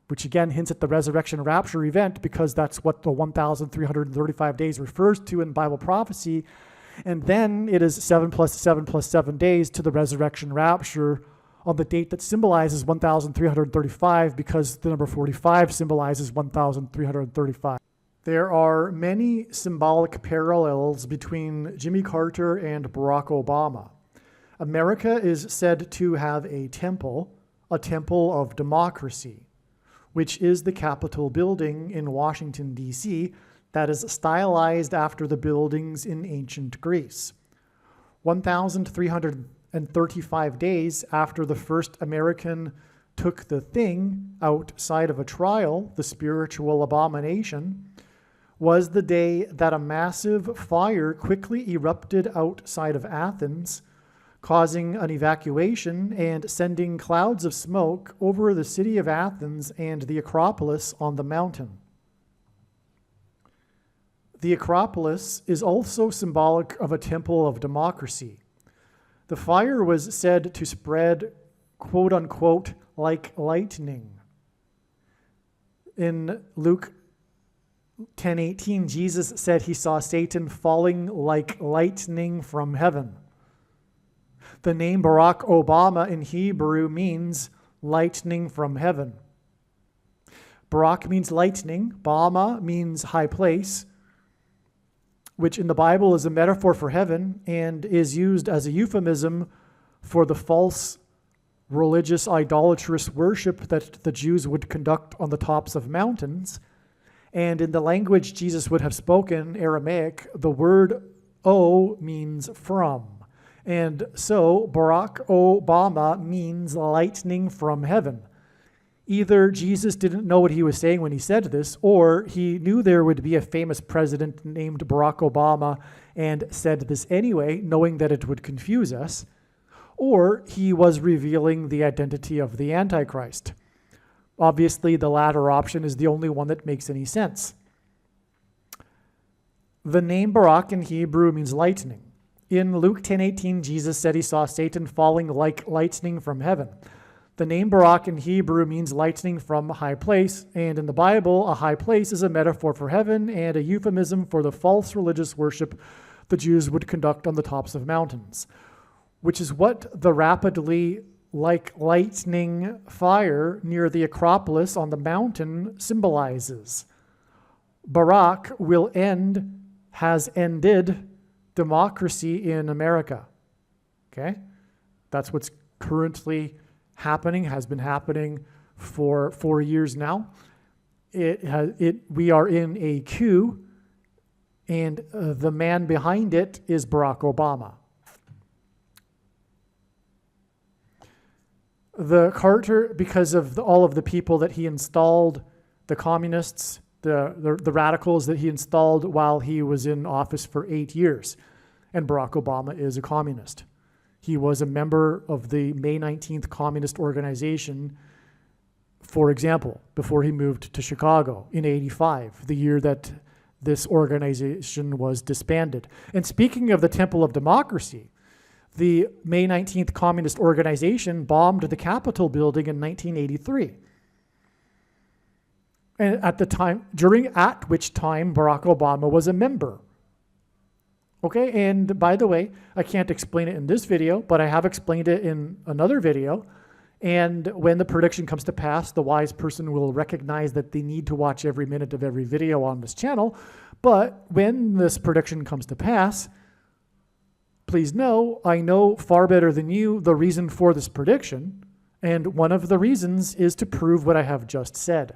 which again hints at the resurrection rapture event because that's what the 1,335 days refers to in Bible prophecy. And then it is 7 plus 7 plus 7 days to the resurrection rapture on the date that symbolizes 1,335 because the number 45 symbolizes 1,335. There are many symbolic parallels between Jimmy Carter and Barack Obama. America is said to have a temple of democracy, which is the Capitol building in Washington, D.C., that is stylized after the buildings in ancient Greece. 1,335 days after the first American took the thing outside of a trial, the spiritual abomination, was the day that a massive fire quickly erupted outside of Athens, causing an evacuation and sending clouds of smoke over the city of Athens and the Acropolis on the mountain. The Acropolis is also symbolic of a temple of democracy. The fire was said to spread, quote unquote, like lightning. In Luke 10:18, Jesus said he saw Satan falling like lightning from heaven. The name Barack Obama in Hebrew means lightning from heaven. Barack means lightning. Obama means high place, which in the Bible is a metaphor for heaven and is used as a euphemism for the false religious idolatrous worship that the Jews would conduct on the tops of mountains. And in the language Jesus would have spoken, Aramaic, the word O means from. And so Barack Obama means lightning from heaven. Either Jesus didn't know what he was saying when he said this, or he knew there would be a famous president named Barack Obama and said this anyway, knowing that it would confuse us, or he was revealing the identity of the Antichrist. Obviously, the latter option is the only one that makes any sense. The name Barack in Hebrew means lightning. In Luke 10:18, Jesus said he saw Satan falling like lightning from heaven. The name Barack in Hebrew means lightning from a high place, and in the Bible, a high place is a metaphor for heaven and a euphemism for the false religious worship the Jews would conduct on the tops of mountains, which is what the rapidly like lightning fire near the Acropolis on the mountain symbolizes. Barack has ended democracy in America. Okay? That's what's currently happening, has been happening for 4 years now. We are in a coup, and the man behind it is Barack Obama. The Carter, because of all of the people that he installed, the communists, the radicals that he installed while he was in office for 8 years. And Barack Obama is a communist. He was a member of the May 19th Communist Organization, for example, before he moved to Chicago in '85, the year that this organization was disbanded. And speaking of the Temple of Democracy, the May 19th Communist Organization bombed the Capitol building in 1983. And at which time Barack Obama was a member. Okay, and by the way, I can't explain it in this video, but I have explained it in another video. And when the prediction comes to pass, the wise person will recognize that they need to watch every minute of every video on this channel. But when this prediction comes to pass, please know, I know far better than you the reason for this prediction. And one of the reasons is to prove what I have just said.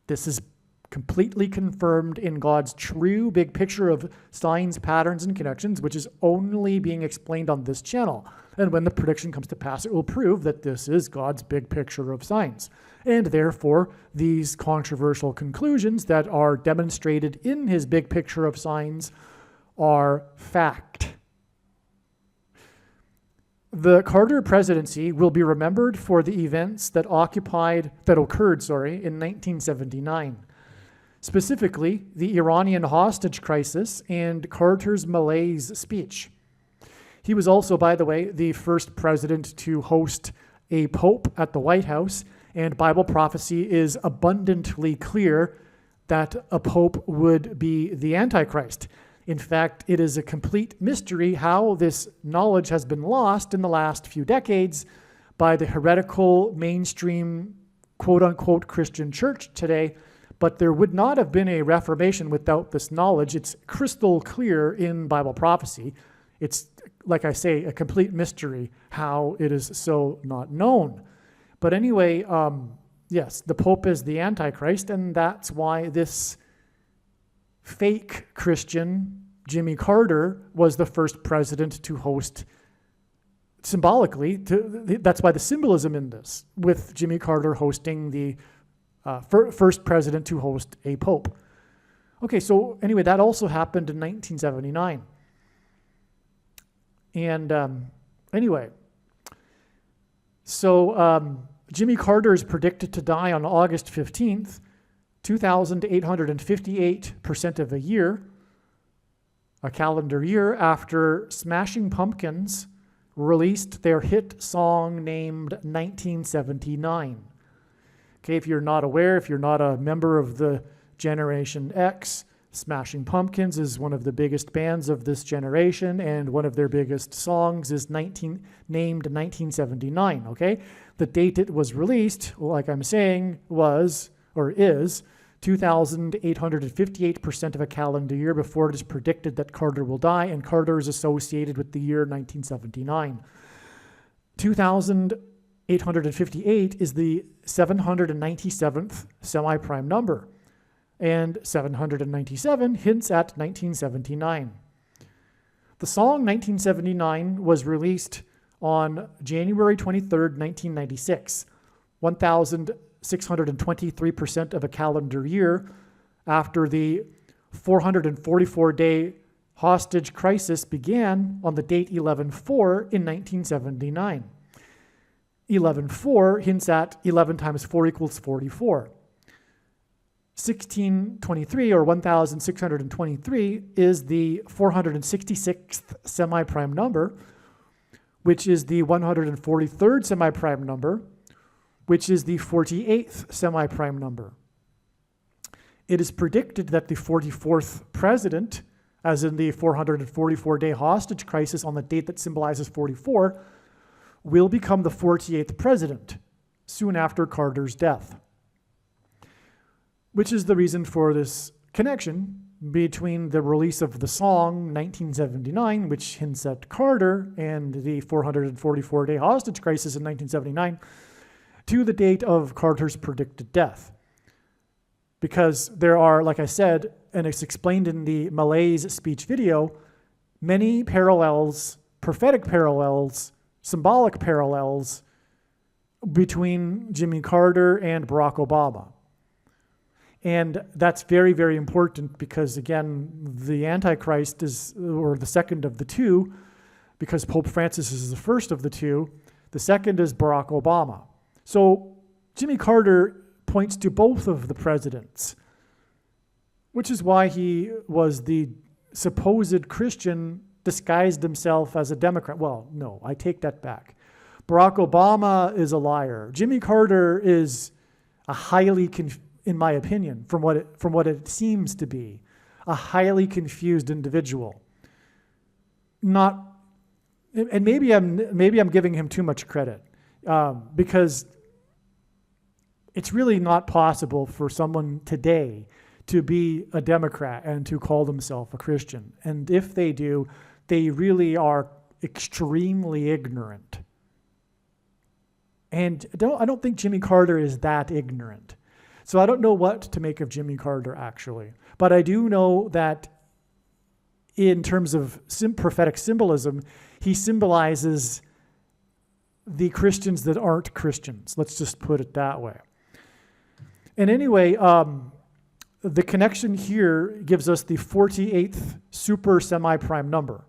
This is completely confirmed in God's true big picture of signs, patterns, and connections, which is only being explained on this channel. And when the prediction comes to pass, it will prove that this is God's big picture of signs. And therefore, these controversial conclusions that are demonstrated in his big picture of signs are fact. The Carter presidency will be remembered for the events that occurred in 1979. Specifically, the Iranian hostage crisis and Carter's malaise speech. He was also, by the way, the first president to host a pope at the White House, and Bible prophecy is abundantly clear that a pope would be the Antichrist. In fact, it is a complete mystery how this knowledge has been lost in the last few decades by the heretical mainstream quote-unquote Christian church today. But there would not have been a Reformation without this knowledge. It's crystal clear in Bible prophecy. It's, like I say, a complete mystery how it is so not known. But anyway, yes, the Pope is the Antichrist, and that's why this fake Christian, Jimmy Carter, was the first president to host symbolically. That's why the symbolism in this, with Jimmy Carter hosting the first president to host a pope. Okay, so anyway, that also happened in 1979. And anyway, so Jimmy Carter is predicted to die on August 15th, 2,858% of a year, a calendar year, after Smashing Pumpkins released their hit song named 1979. Okay, if you're not aware, if you're not a member of the Generation X, Smashing Pumpkins is one of the biggest bands of this generation, and one of their biggest songs is named 1979, okay? The date it was released, like I'm saying, is 2,858% of a calendar year before it is predicted that Carter will die, and Carter is associated with the year 1979. 2,858 is the 797th semi-prime number, and 797 hints at 1979. The song 1979 was released on January 23rd, 1996, 1,623% of a calendar year after the 444-day hostage crisis began on the date 11/4 in 1979. 11/4 hints at 11 times 4 equals 44. 1623, or 1,623, is the 466th semi-prime number, which is the 143rd semi-prime number, which is the 48th semi-prime number. It is predicted that the 44th president, as in the 444-day hostage crisis on the date that symbolizes 44, will become the 48th president soon after Carter's death, which is the reason for this connection between the release of the song 1979, which hints at Carter, and the 444-day hostage crisis in 1979, to the date of Carter's predicted death. Because there are, like I said, and it's explained in the Malaise speech video, many parallels, prophetic parallels, symbolic parallels between Jimmy Carter and Barack Obama. And that's very, very important because, again, the Antichrist is, or the second of the two, because Pope Francis is the first of the two. The second is Barack Obama. So Jimmy Carter points to both of the presidents, which is why he was the supposed Christian disguised himself as a Democrat. Well, no, I take that back. Barack Obama is a liar. Jimmy Carter is a highly, in my opinion, from what it seems to be, a highly confused individual. And maybe I'm giving him too much credit, because it's really not possible for someone today to be a Democrat and to call themselves a Christian. And if they do, they really are extremely ignorant. And I don't think Jimmy Carter is that ignorant. So I don't know what to make of Jimmy Carter, actually. But I do know that in terms of prophetic symbolism, he symbolizes the Christians that aren't Christians. Let's just put it that way. And anyway, the connection here gives us the 48th super semi-prime number,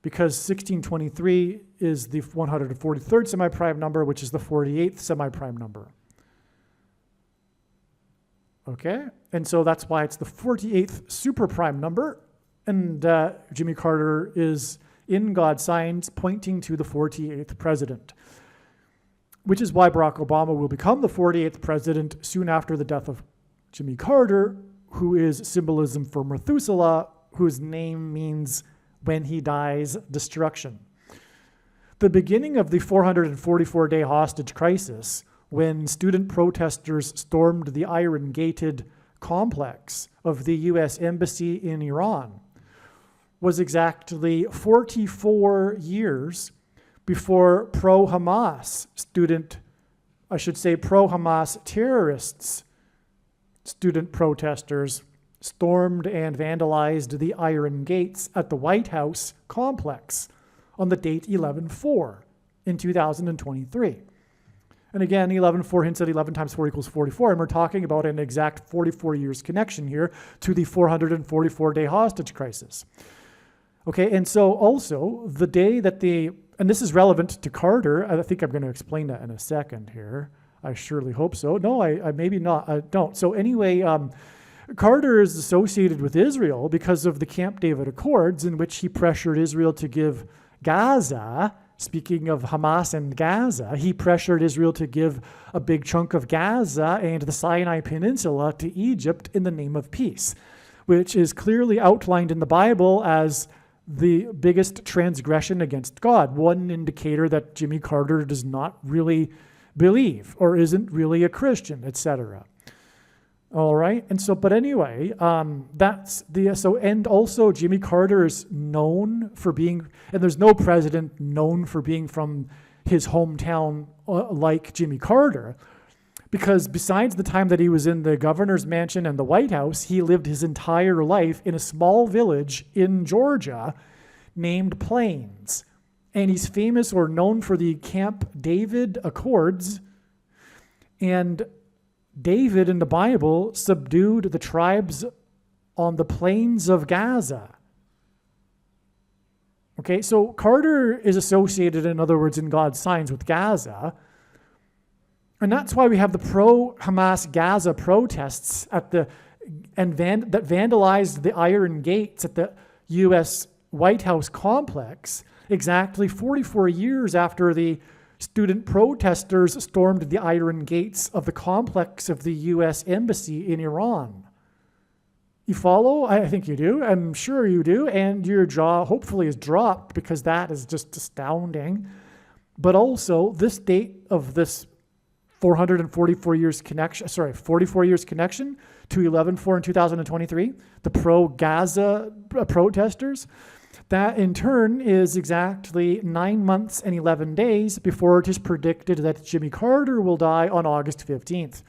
because 1623 is the 143rd semi-prime number, which is the 48th semi-prime number. Okay? And so that's why it's the 48th super prime number, and Jimmy Carter is in God's signs pointing to the 48th president, which is why Barack Obama will become the 48th president soon after the death of Jimmy Carter, who is symbolism for Methuselah, whose name means when he dies, destruction. The beginning of the 444-day hostage crisis, when student protesters stormed the iron-gated complex of the U.S. Embassy in Iran, was exactly 44 years before pro-Hamas terrorists, student protesters, stormed and vandalized the iron gates at the White House complex on the date 11/4 in 2023. And again, 11/4 hints at 11 times 4 equals 44, and we're talking about an exact 44 years connection here to the 444-day hostage crisis. Okay, and so also the day that and this is relevant to Carter. I think I'm going to explain that in a second here. I surely hope so. No, I maybe not. I don't. So anyway, Carter is associated with Israel because of the Camp David Accords, in which he pressured Israel to give Gaza, speaking of Hamas and Gaza, he pressured Israel to give a big chunk of Gaza and the Sinai Peninsula to Egypt in the name of peace, which is clearly outlined in the Bible as the biggest transgression against God, one indicator that Jimmy Carter does not really believe or isn't really a Christian, etc. All right, and so, but anyway, and also Jimmy Carter is known for being, and there's no president known for being from his hometown like Jimmy Carter, because besides the time that he was in the governor's mansion and the White House, he lived his entire life in a small village in Georgia named Plains, and he's famous or known for the Camp David Accords, and David in the Bible subdued the tribes on the plains of Gaza. Okay, so Carter is associated, in other words, in God's signs with Gaza. And that's why we have the pro-Hamas Gaza protests that vandalized the iron gates at the U.S. White House complex exactly 44 years after the student protesters stormed the iron gates of the complex of the U.S. Embassy in Iran. You follow? I think you do. I'm sure you do. And your jaw hopefully is dropped, because that is just astounding. But also, this date of this 44 years connection to 11/4 in 2023, the pro-Gaza protesters, that in turn is exactly 9 months and 11 days before it is predicted that Jimmy Carter will die on August 15th.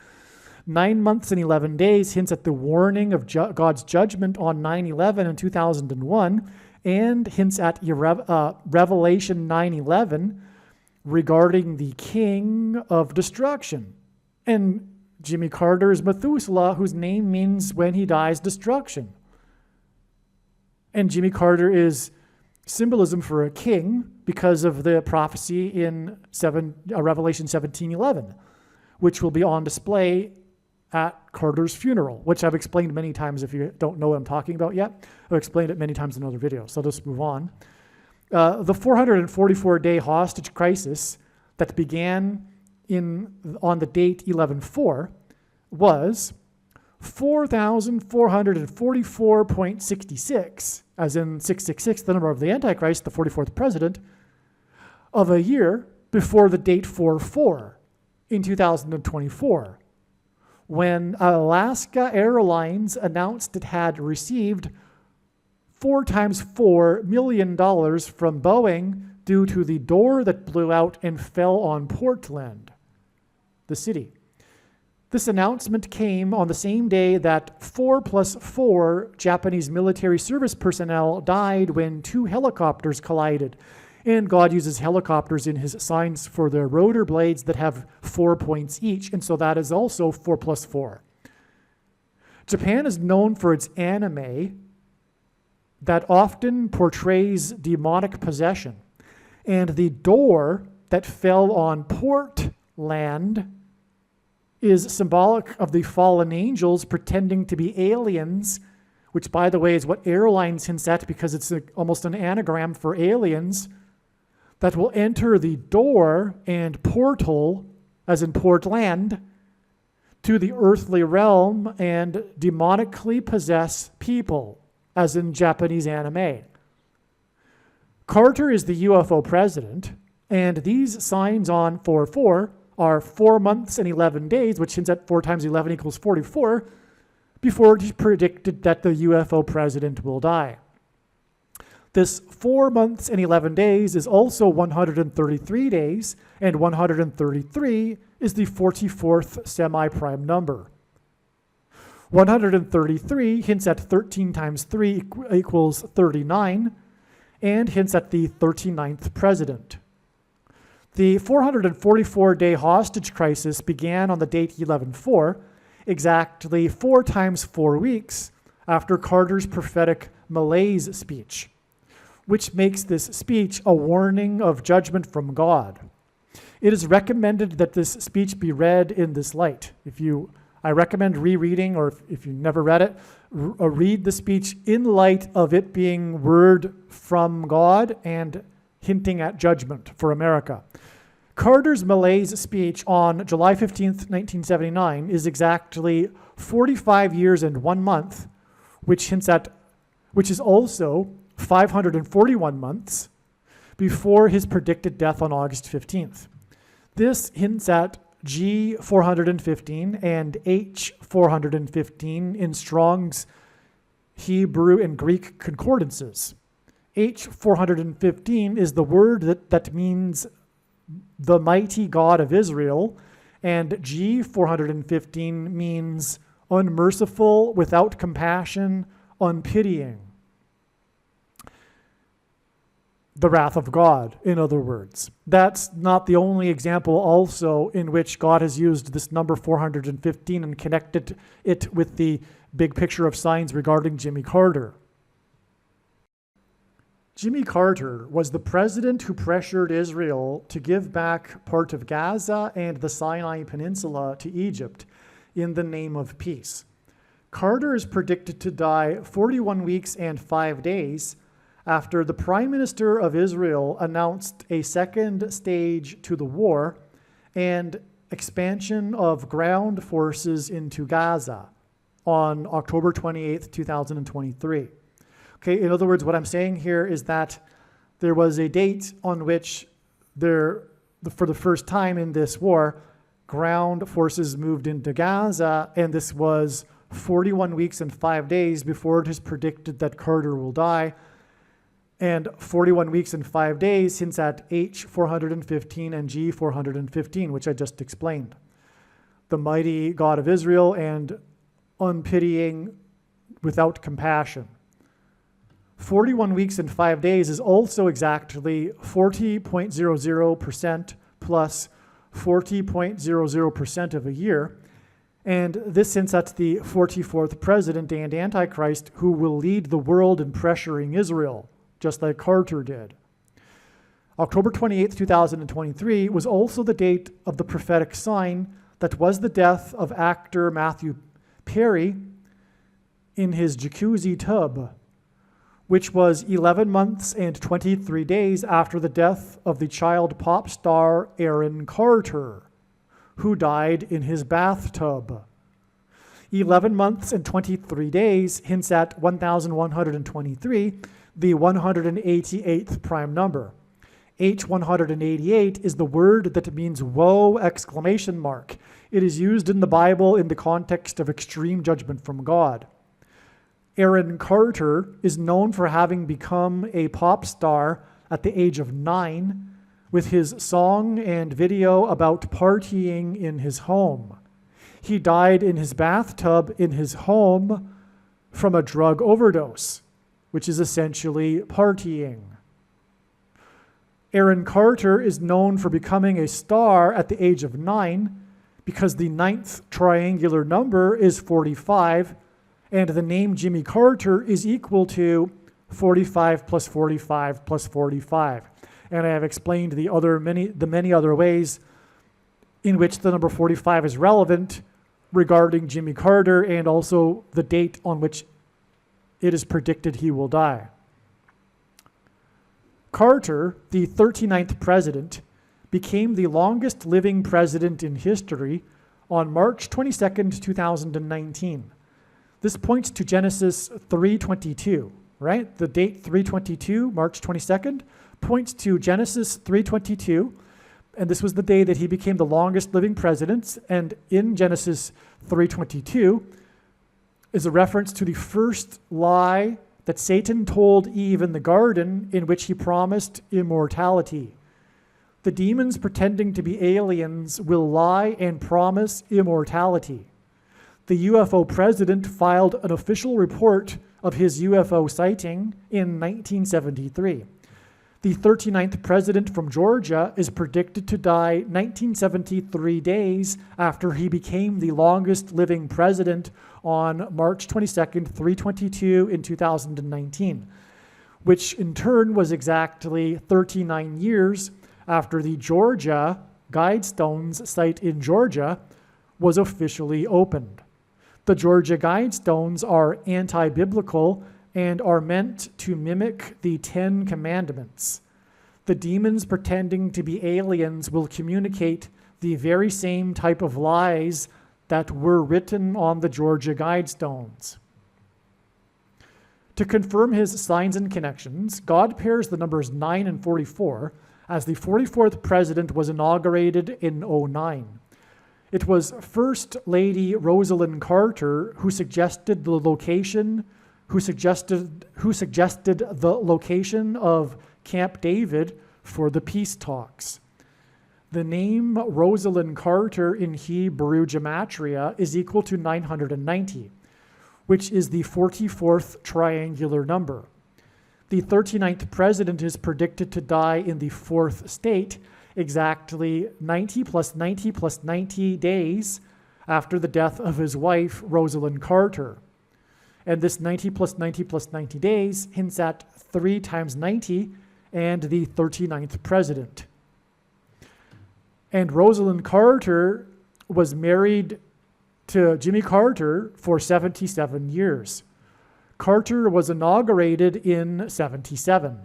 9 months and 11 days hints at the warning of God's judgment on 9/11 in 2001, and hints at Revelation 9:11 regarding the king of destruction. And Jimmy Carter is Methuselah, whose name means when he dies, destruction. And Jimmy Carter is symbolism for a king because of the prophecy in Revelation 17:11, which will be on display at Carter's funeral, which I've explained many times. If you don't know what I'm talking about yet, I've explained it many times in other videos, so I'll just move on. The 444-day hostage crisis that began on the date 11/4 was 4,444.66, as in 666, the number of the Antichrist, the 44th president, of a year before the date 4/4 in 2024, when Alaska Airlines announced it had received $4 million from Boeing due to the door that blew out and fell on Portland, the city. This announcement came on the same day that 4+4 Japanese military service personnel died when 2 helicopters collided. And God uses helicopters in his signs for their rotor blades that have 4 points each, and so that is also 4+4. Japan is known for its anime that often portrays demonic possession. And the door that fell on Portland is symbolic of the fallen angels pretending to be aliens, which, by the way, is what airlines hints at because it's almost an anagram for aliens, that will enter the door and portal, as in Portland, to the earthly realm and demonically possess people, as in Japanese anime. Carter is the UFO president, and these signs on 4/4 are 4 months and 11 days, which hints at 4 times 11 equals 44, before it is predicted that the UFO president will die. This 4 months and 11 days is also 133 days, and 133 is the 44th semi-prime number. 133 hints at 13 times 3 equals 39, and hints at the 39th president. The 444-day hostage crisis began on the date 11/4, exactly 4 times 4 weeks after Carter's prophetic malaise speech, which makes this speech a warning of judgment from God. It is recommended that this speech be read in this light. I recommend rereading, or if you never read it, read the speech in light of it being word from God and hinting at judgment for America. Carter's malaise speech on July 15th, 1979 is exactly 45 years and 1 month, which is also 541 months before his predicted death on August 15th. This hints at G415 and H415 in Strong's Hebrew and Greek concordances. H415 is the word that means the mighty God of Israel, and G415 means unmerciful, without compassion, unpitying. The wrath of God, in other words. That's not the only example also in which God has used this number 415 and connected it with the big picture of signs regarding Jimmy Carter. Jimmy Carter was the president who pressured Israel to give back part of Gaza and the Sinai Peninsula to Egypt in the name of peace. Carter is predicted to die 41 weeks and 5 days after the Prime Minister of Israel announced a second stage to the war and expansion of ground forces into Gaza on October 28th, 2023. Okay, in other words, what I'm saying here is that there was a date on which for the first time in this war, ground forces moved into Gaza, and this was 41 weeks and 5 days before it is predicted that Carter will die. And 41 weeks and 5 days hints at H415 and G415, which I just explained. the mighty God of Israel, and unpitying, without compassion. 41 weeks and 5 days is also exactly 40.00% plus 40.00% of a year. And this hints at the 44th president and Antichrist, who will lead the world in pressuring Israel, just like Carter did. October 28, 2023 was also the date of the prophetic sign that was the death of actor Matthew Perry in his jacuzzi tub, which was 11 months and 23 days after the death of the child pop star Aaron Carter, who died in his bathtub. 11 months and 23 days hints at 1,123, the 188th prime number. H188 is the word that means woe! Exclamation mark. It is used in the Bible in the context of extreme judgment from God. Aaron Carter is known for having become a pop star at the age of 9 with his song and video about partying in his home. He died in his bathtub in his home from a drug overdose, which is essentially partying. Aaron Carter is known for becoming a star at the age of 9 because the 9th triangular number is 45, and the name Jimmy Carter is equal to 45 plus 45 plus 45. And I have explained the many other ways in which the number 45 is relevant regarding Jimmy Carter, and also the date on which it is predicted he will die. Carter, the 39th president, became the longest living president in history on March 22nd, 2019. This points to Genesis 3:22, right? The date 3:22, March 22nd, points to Genesis 3:22, and this was the day that he became the longest living president. And in Genesis 3:22 is a reference to the first lie that Satan told Eve in the garden, in which he promised immortality. The demons pretending to be aliens will lie and promise immortality. The UFO president filed an official report of his UFO sighting in 1973. The 39th president from Georgia is predicted to die 1973 days after he became the longest living president on March 22nd, 322 in 2019, which in turn was exactly 39 years after the Georgia Guidestones site in Georgia was officially opened. The Georgia Guidestones are anti-biblical and are meant to mimic the 10 Commandments. The demons pretending to be aliens will communicate the very same type of lies that were written on the Georgia Guidestones. To confirm his signs and connections, God pairs the numbers 9 and 44, as the 44th president was inaugurated in 2009. It was First Lady Rosalind Carter who suggested the location of Camp David for the peace talks. The name Rosalind Carter in Hebrew gematria is equal to 990, which is the 44th triangular number. The 39th president is predicted to die in the 4th state, exactly 90 plus 90 plus 90 days after the death of his wife, Rosalind Carter. And this 90 plus 90 plus 90 days hints at 3 times 90 and the 39th president. And Rosalind Carter was married to Jimmy Carter for 77 years. Carter was inaugurated in 77,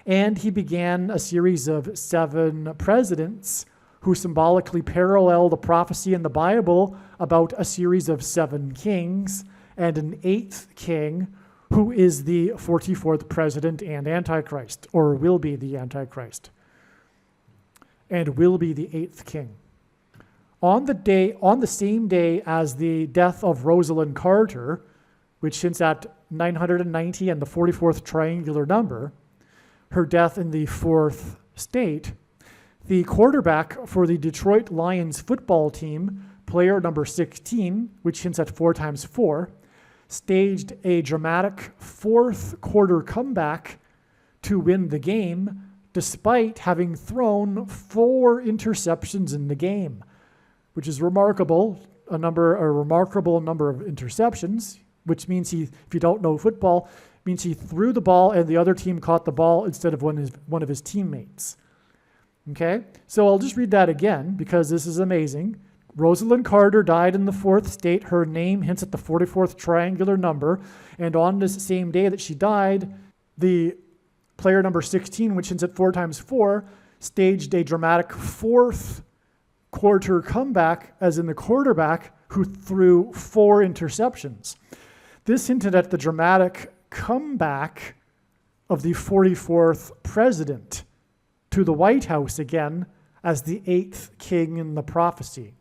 and he began a series of 7 presidents who symbolically parallel the prophecy in the Bible about a series of 7 kings and an 8th king who is the 44th president and Antichrist, or will be the Antichrist, and will be the 8th king. On the same day as the death of Rosalind Carter, which hints at 990 and the 44th triangular number, her death in the 4th state, the quarterback for the Detroit Lions football team player number 16, which hints at 4 times 4, staged a dramatic fourth quarter comeback to win the game, despite having thrown 4 interceptions in the game, which is remarkable. A remarkable number of interceptions, which means if you don't know football, means he threw the ball and the other team caught the ball instead of one of his teammates. Okay, so I'll just read that again because this is amazing. Rosalind Carter died in the 4th state. Her name hints at the 44th triangular number. And on this same day that she died, the player number 16, which hints at 4 times 4, staged a dramatic fourth quarter comeback, as in the quarterback who threw 4 interceptions. This hinted at the dramatic comeback of the 44th president to the White House again as the 8th king in the prophecy.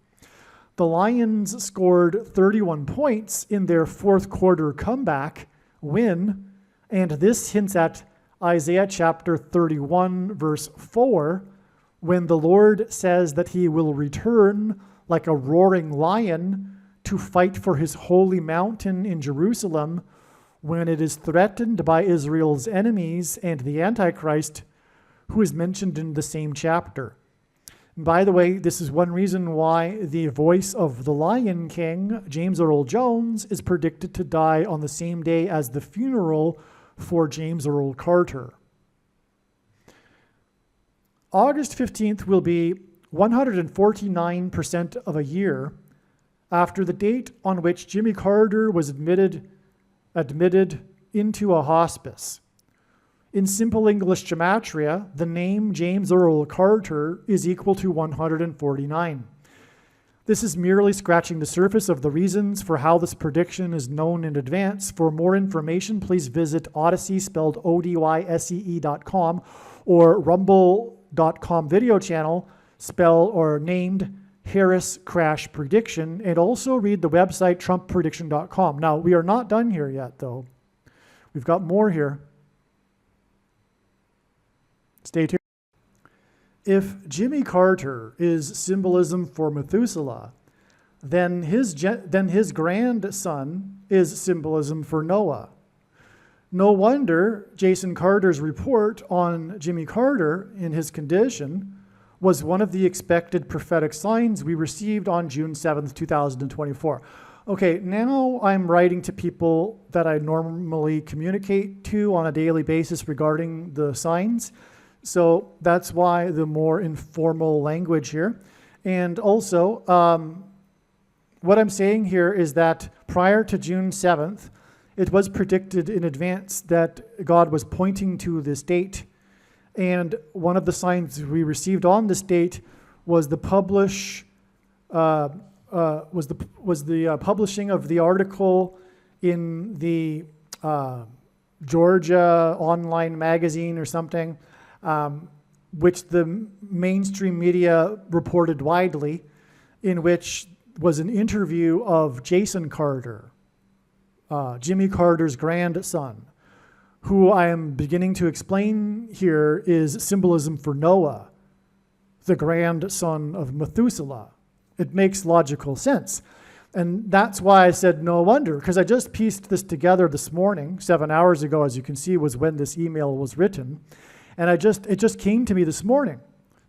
The Lions scored 31 points in their 4th quarter comeback win, and this hints at Isaiah chapter 31, verse 4, when the Lord says that he will return like a roaring lion to fight for his holy mountain in Jerusalem when it is threatened by Israel's enemies and the Antichrist, who is mentioned in the same chapter. And by the way, this is one reason why the voice of the Lion King, James Earl Jones, is predicted to die on the same day as the funeral for James Earl Carter. August 15th will be 149% of a year after the date on which Jimmy Carter was admitted into a hospice. In simple English gematria, the name James Earl Carter is equal to 149. This is merely scratching the surface of the reasons for how this prediction is known in advance. For more information, please visit Odyssey, spelled ODYSEE.com, or Rumble.com video channel, spelled or named Harris Crash Prediction, and also read the website TrumpPrediction.com. Now, we are not done here yet, though. We've got more here. Stay tuned. If Jimmy Carter is symbolism for Methuselah, then his grandson is symbolism for Noah. No wonder Jason Carter's report on Jimmy Carter in his condition was one of the expected prophetic signs we received on June 7th, 2024. Okay, now I'm writing to people that I normally communicate to on a daily basis regarding the signs. So that's why the more informal language here. And also, what I'm saying here is that prior to June 7th, it was predicted in advance that God was pointing to this date. And one of the signs we received on this date was the publishing of the article in the Georgia online magazine or something, which the mainstream media reported widely, in which was an interview of Jason Carter, Jimmy Carter's grandson, who I am beginning to explain here is symbolism for Noah, the grandson of Methuselah. It makes logical sense. And that's why I said no wonder, because I just pieced this together this morning, 7 hours ago, as you can see, was when this email was written. And it just came to me this morning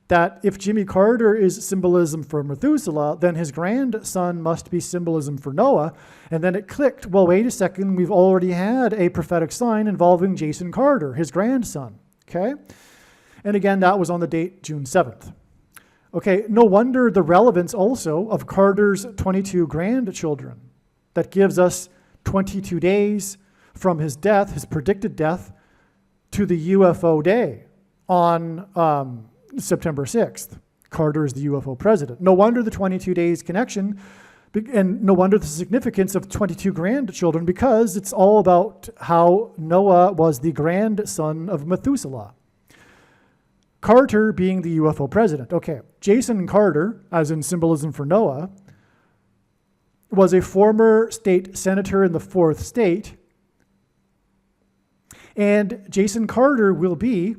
that if Jimmy Carter is symbolism for Methuselah, then his grandson must be symbolism for Noah. And then it clicked, well, wait a second, we've already had a prophetic sign involving Jason Carter, his grandson, okay? And again, that was on the date June 7th. Okay, no wonder the relevance also of Carter's 22 grandchildren. That gives us 22 days from his death, his predicted death, to the UFO day on September 6th. Carter is the UFO president. No wonder the 22 days connection, and no wonder the significance of 22 grandchildren, because it's all about how Noah was the grandson of Methuselah. Carter being the UFO president. Okay, Jason Carter, as in symbolism for Noah, was a former state senator in the 4th state, and Jason Carter will be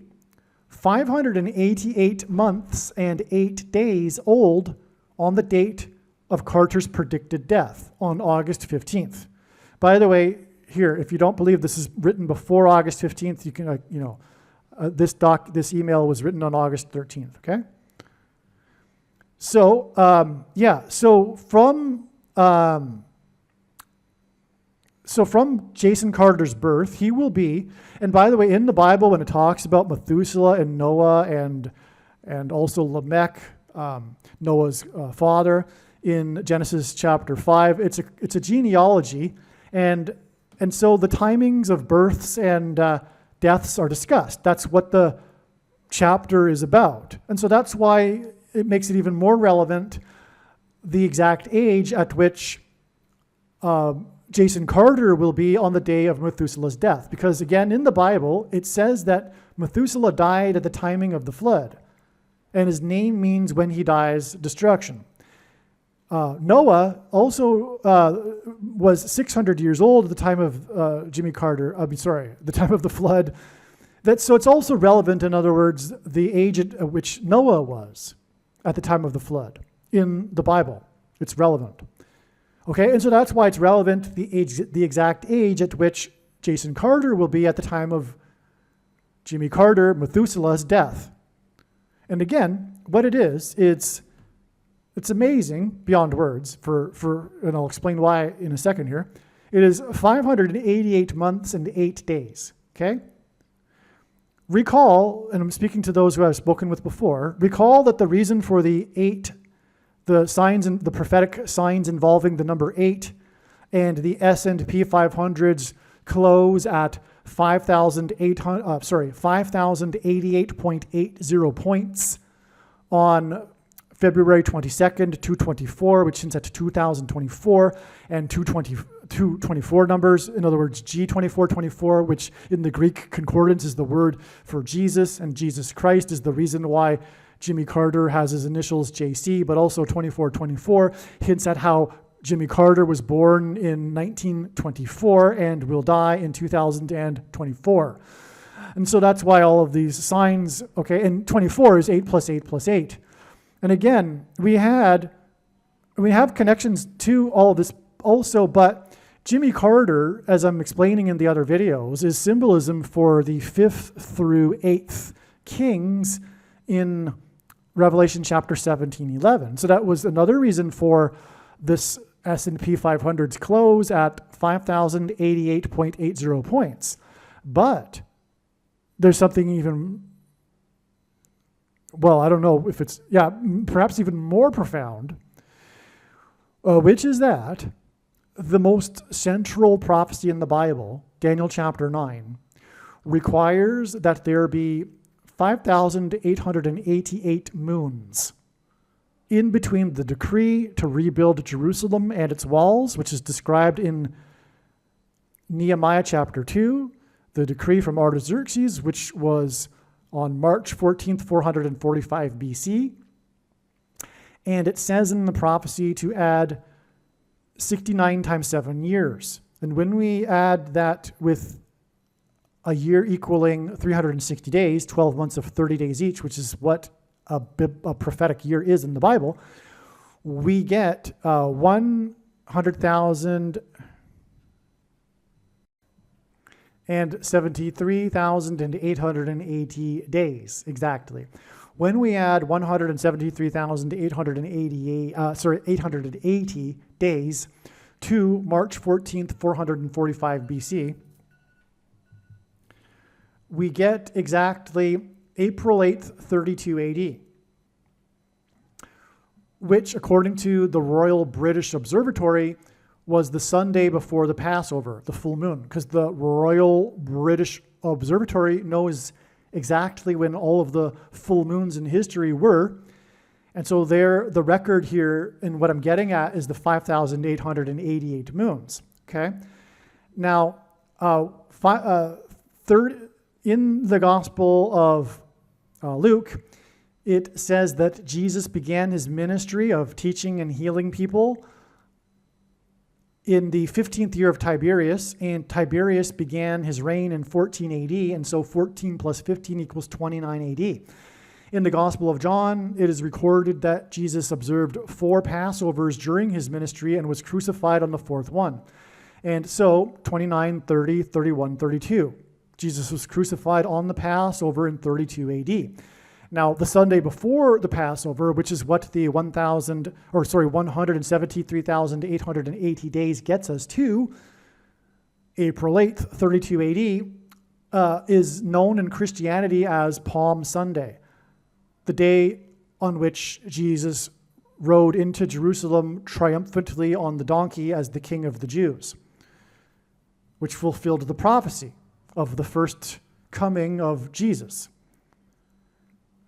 588 months and 8 days old on the date of Carter's predicted death on August 15th. By the way, here, if you don't believe this is written before August 15th, you can, this email was written on August 13th, okay? So, from Jason Carter's birth, he will be, and by the way, in the Bible, when it talks about Methuselah and Noah and also Lamech, Noah's father, in Genesis chapter 5, it's a genealogy, and so the timings of births and deaths are discussed. That's what the chapter is about. And so that's why it makes it even more relevant, the exact age at which Jason Carter will be on the day of Methuselah's death. Because again, in the Bible, it says that Methuselah died at the timing of the flood. And his name means when he dies, destruction. Noah also was 600 years old at the time of the time of the flood. So it's also relevant, in other words, the age at which Noah was at the time of the flood in the Bible. It's relevant. Okay, and so that's why it's relevant, the exact age at which Jason Carter will be at the time of Jimmy Carter, Methuselah's death. And again, what it is, it's amazing beyond words, and I'll explain why in a second here. It is 588 months and 8 days, okay? Recall, and I'm speaking to those who I've spoken with before, recall that the reason for the signs and the prophetic signs involving the number 8 and the S&P 500's close at 5,088.80 points on February 22nd, 224, which hints at 2024, and 224 numbers. In other words, G2424, which in the Greek concordance is the word for Jesus, and Jesus Christ is the reason why Jimmy Carter has his initials JC, but also 2424 hints at how Jimmy Carter was born in 1924 and will die in 2024. And so that's why all of these signs, okay, and 24 is 8 plus 8 plus 8. And again, we have connections to all of this also, but Jimmy Carter, as I'm explaining in the other videos, is symbolism for the 5th through 8th kings in Revelation chapter 17:11. So that was another reason for this S&P 500's close at 5,088.80 points. But there's something even, well, I don't know if it's, perhaps even more profound, which is that the most central prophecy in the Bible, Daniel chapter 9, requires that there be 5,888 moons in between the decree to rebuild Jerusalem and its walls, which is described in Nehemiah chapter 2, the decree from Artaxerxes, which was on March 14th, 445 BC. And it says in the prophecy to add 69 times 7 years. And when we add that with a year equaling 360 days, 12 months of 30 days each, which is what a prophetic year is in the Bible, we get 100,000 and 73,880 days exactly. When we add 880 days to March 14th, 445 BC, we get exactly April 8th, 32 AD, which, according to the Royal British Observatory, was the Sunday before the Passover, the full moon, because the Royal British Observatory knows exactly when all of the full moons in history were. And so the record here, and what I'm getting at, is the 5,888 moons, okay? Now, in the Gospel of Luke, it says that Jesus began his ministry of teaching and healing people in the 15th year of Tiberius, and Tiberius began his reign in 14 AD, and so 14 plus 15 equals 29 AD. In the Gospel of John, it is recorded that Jesus observed 4 Passovers during his ministry and was crucified on the 4th one. And so, 29, 30, 31, 32. Jesus was crucified on the Passover in 32 AD. Now, the Sunday before the Passover, which is what the 173,880 days gets us to, April 8th, 32 AD, is known in Christianity as Palm Sunday, the day on which Jesus rode into Jerusalem triumphantly on the donkey as the King of the Jews, which fulfilled the prophecy of the first coming of Jesus.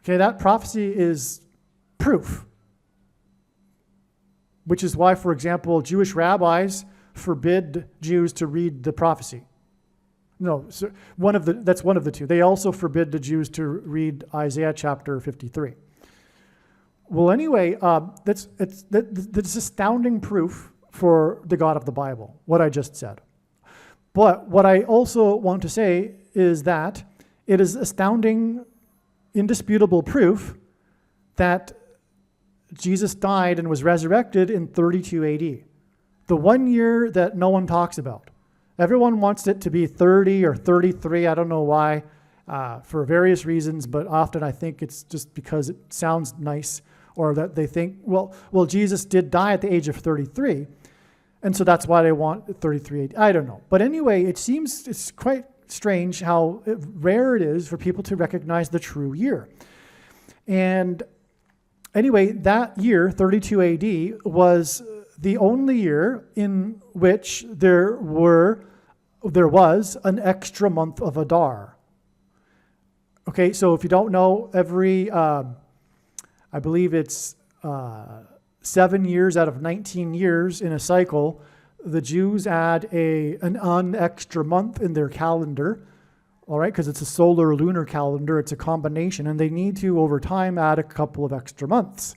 Okay, that prophecy is proof, which is why, for example, Jewish rabbis forbid Jews to read the prophecy. No, so that's one of the two. They also forbid the Jews to read Isaiah chapter 53. Well, anyway, that's astounding proof for the God of the Bible, what I just said. But what I also want to say is that it is astounding, indisputable proof that Jesus died and was resurrected in 32 AD, the 1 year that no one talks about. Everyone wants it to be 30 or 33. I don't know why, for various reasons, but often I think it's just because it sounds nice, or that they think, well, Jesus did die at the age of 33, and so that's why they want 33 AD. I don't know. But anyway, it's quite strange how rare it is for people to recognize the true year. And anyway, that year, 32 AD, was the only year in which there was an extra month of Adar. Okay, so if you don't know, every, I believe it's 7 years out of 19 years in a cycle, the Jews add an extra month in their calendar, all right, because it's a solar lunar calendar, it's a combination, and they need to, over time, add a couple of extra months.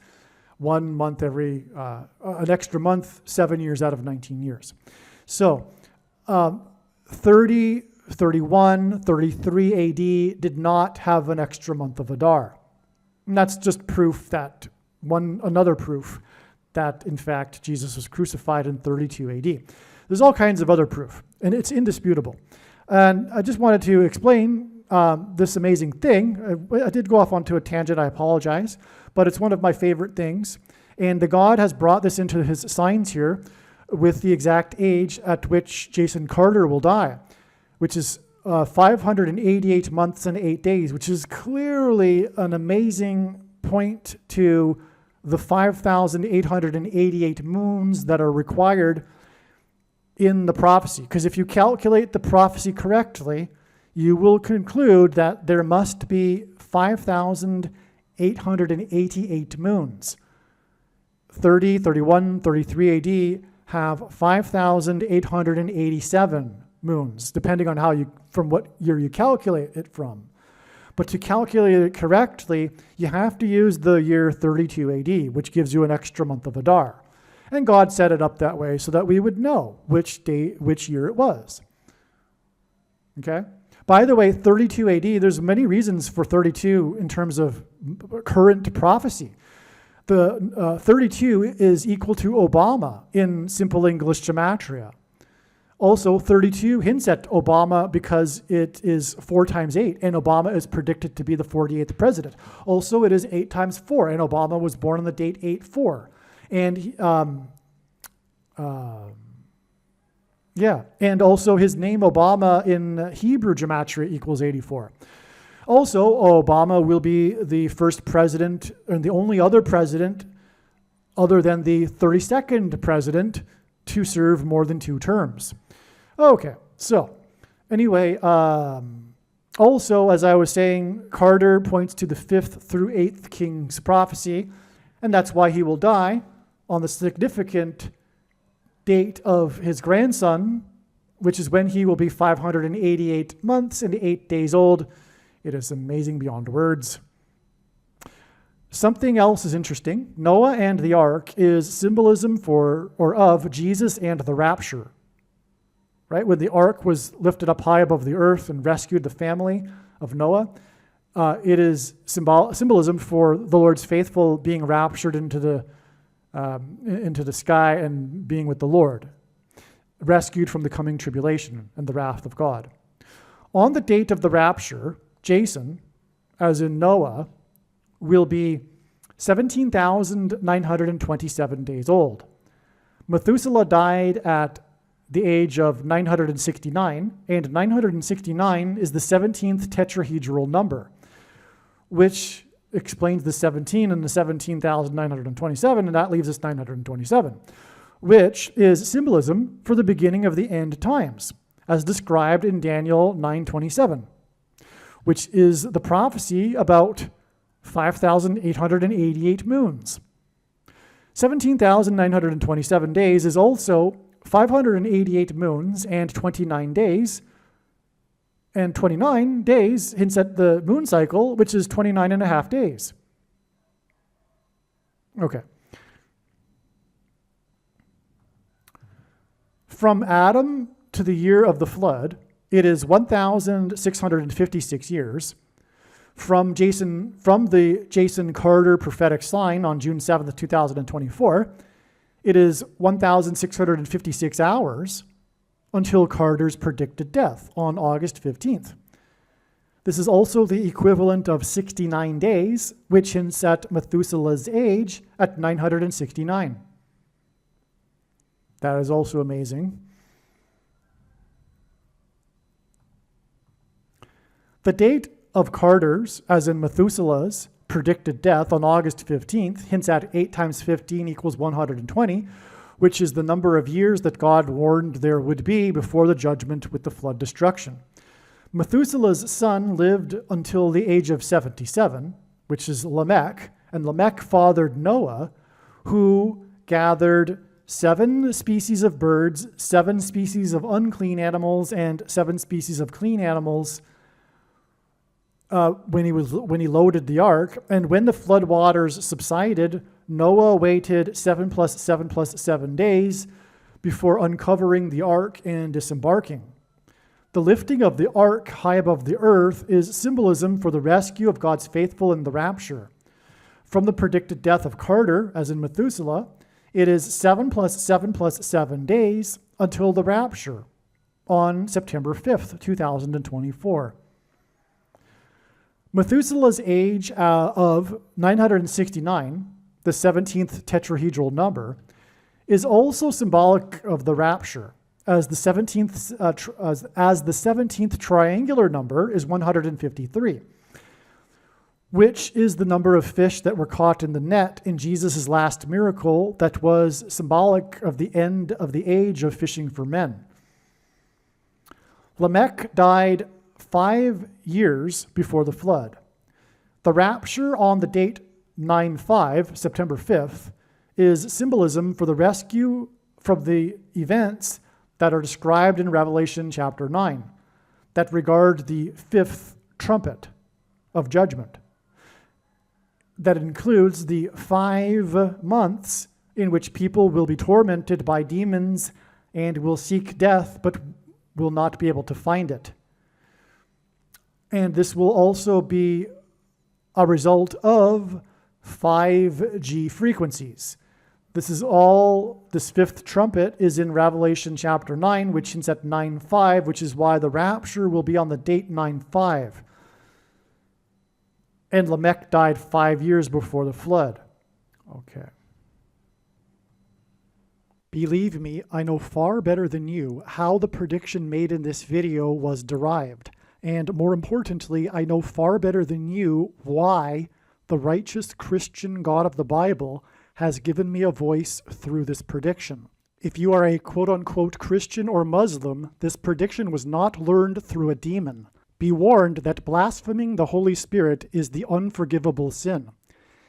1 month every, an extra month, 7 years out of 19 years. So, 30, 31, 33 AD did not have an extra month of Adar. And that's just proof that, another proof that, in fact, Jesus was crucified in 32 AD. There's all kinds of other proof, and it's indisputable. And I just wanted to explain this amazing thing. I did go off onto a tangent, I apologize, but it's one of my favorite things. And the God has brought this into his signs here with the exact age at which Jason Carter will die, which is 588 months and 8 days, which is clearly an amazing point to the 5,888 moons that are required in the prophecy. Because if you calculate the prophecy correctly, you will conclude that there must be 5,888 moons. 30, 31, 33 AD have 5,887 moons, depending on from what year you calculate it from. But to calculate it correctly, you have to use the year 32 AD, which gives you an extra month of Adar. And God set it up that way so that we would know which year it was. Okay? By the way, 32 AD, there's many reasons for 32 in terms of current prophecy. The 32 is equal to Obama in simple English gematria. Also, 32 hints at Obama because it is 4 times 8, and Obama is predicted to be the 48th president. Also, it is 8 times 4, and Obama was born on the date 8/4. And and also his name Obama in Hebrew gematria equals 84. Also, Obama will be the first president and the only other president other than the 32nd president to serve more than 2 terms. Okay, so anyway, also, as I was saying, Carter points to the 5th through 8th king's prophecy, and that's why he will die on the significant date of his grandson, which is when he will be 588 months and 8 days old. It is amazing beyond words. Something else is interesting. Noah and the ark is symbolism for or of Jesus and the rapture. Right? When the ark was lifted up high above the earth and rescued the family of Noah, It is symbolism for the Lord's faithful being raptured into the sky and being with the Lord, rescued from the coming tribulation and the wrath of God. On the date of the rapture, Jason, as in Noah, will be 17,927 days old. Methuselah died at the age of 969, and 969 is the 17th tetrahedral number, which explains the 17 and the 17,927, and that leaves us 927, which is symbolism for the beginning of the end times, as described in Daniel 9:27, which is the prophecy about 5,888 moons. 17,927 days is also 588 moons and 29 days, and 29 days hints at the moon cycle, which is 29 and a half days. Okay. From Adam to the year of the flood, it is 1,656 years. From the Jason Carter prophetic sign on June 7th, 2024, it is 1,656 hours until Carter's predicted death on August 15th. This is also the equivalent of 69 days, which hints at Methuselah's age at 969. That is also amazing. The date of Carter's, as in Methuselah's, predicted death on August 15th hints at 8 times 15 equals 120, which is the number of years that God warned there would be before the judgment with the flood destruction. Methuselah's son lived until the age of 77, which is Lamech, and Lamech fathered Noah, who gathered 7 species of birds, 7 species of unclean animals, and 7 species of clean animals when he loaded the ark. And when the flood waters subsided, Noah waited 7 plus 7 plus 7 days before uncovering the ark and disembarking. The lifting of the ark high above the earth is symbolism for the rescue of God's faithful in the rapture. From the predicted death of Carter, as in Methuselah, it is 7 plus 7 plus 7 days until the rapture on September 5th, 2024. Methuselah's age of 969, the 17th tetrahedral number, is also symbolic of the rapture, as the 17th triangular number is 153, which is the number of fish that were caught in the net in Jesus' last miracle that was symbolic of the end of the age of fishing for men. Lamech died 5 years before the flood. The rapture on the date 9/5, September 5th, is symbolism for the rescue from the events that are described in Revelation chapter 9 that regard the 5th trumpet of judgment. That includes the 5 months in which people will be tormented by demons and will seek death but will not be able to find it. And this will also be a result of 5G frequencies. This 5th trumpet is in Revelation chapter 9, which hints at 9/5, which is why the rapture will be on the date 9/5. And Lamech died 5 years before the flood. Okay. Believe me, I know far better than you how the prediction made in this video was derived. And more importantly, I know far better than you why the righteous Christian God of the Bible has given me a voice through this prediction. If you are a quote-unquote Christian or Muslim, this prediction was not learned through a demon. Be warned that blaspheming the Holy Spirit is the unforgivable sin.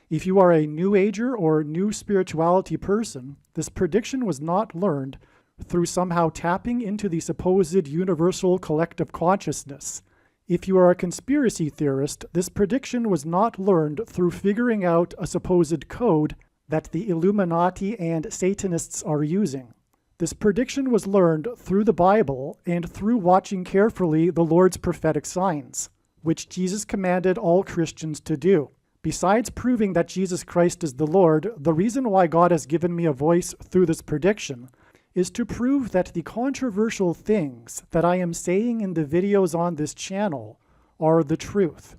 If you are a New Ager or New Spirituality person, this prediction was not learned through somehow tapping into the supposed universal collective consciousness. If you are a conspiracy theorist, this prediction was not learned through figuring out a supposed code that the Illuminati and Satanists are using. This prediction was learned through the Bible and through watching carefully the Lord's prophetic signs. which Jesus commanded all Christians to do. Besides proving that Jesus Christ is the Lord, the reason why God has given me a voice through this prediction is to prove that the controversial things that I am saying in the videos on this channel are the truth.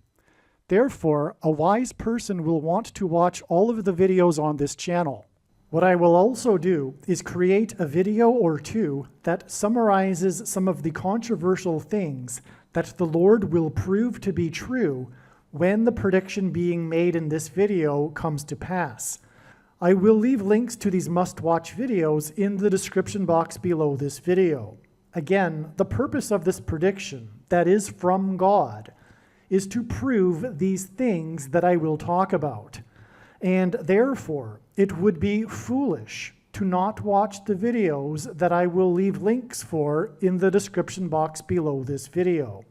Therefore, a wise person will want to watch all of the videos on this channel. What I will also do is create a video or two that summarizes some of the controversial things that the Lord will prove to be true when the prediction being made in this video comes to pass. I will leave links to these must-watch videos in the description box below this video. Again, the purpose of this prediction, that is from God, is to prove these things that I will talk about. And therefore, it would be foolish to not watch the videos that I will leave links for in the description box below this video.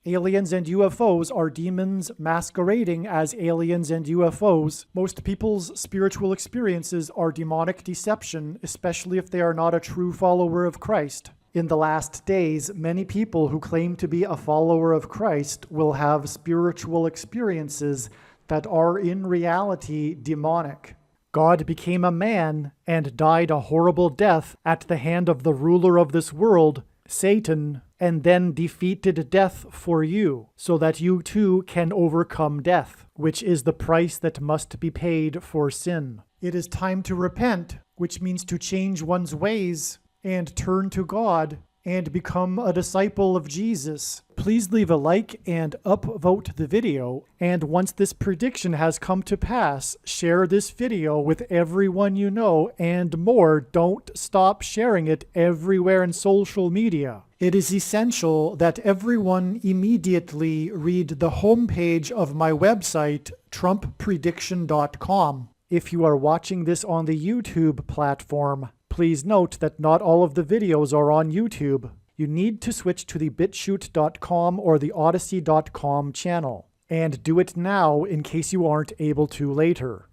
Aliens and UFOs are demons masquerading as aliens and UFOs. Most people's spiritual experiences are demonic deception, especially if they are not a true follower of Christ. In the last days, many people who claim to be a follower of Christ will have spiritual experiences that are in reality demonic. God became a man and died a horrible death at the hand of the ruler of this world, Satan, and then defeated death for you, so that you too can overcome death, which is the price that must be paid for sin. It is time to repent, which means to change one's ways and turn to God and become a disciple of Jesus. Please leave a like and upvote the video, and once this prediction has come to pass, share this video with everyone you know, and more, don't stop sharing it everywhere in social media. It is essential that everyone immediately read the homepage of my website, TrumpPrediction.com. If you are watching this on the YouTube platform, please note that not all of the videos are on YouTube. You need to switch to the BitChute.com or the Odyssey.com channel. And do it now in case you aren't able to later.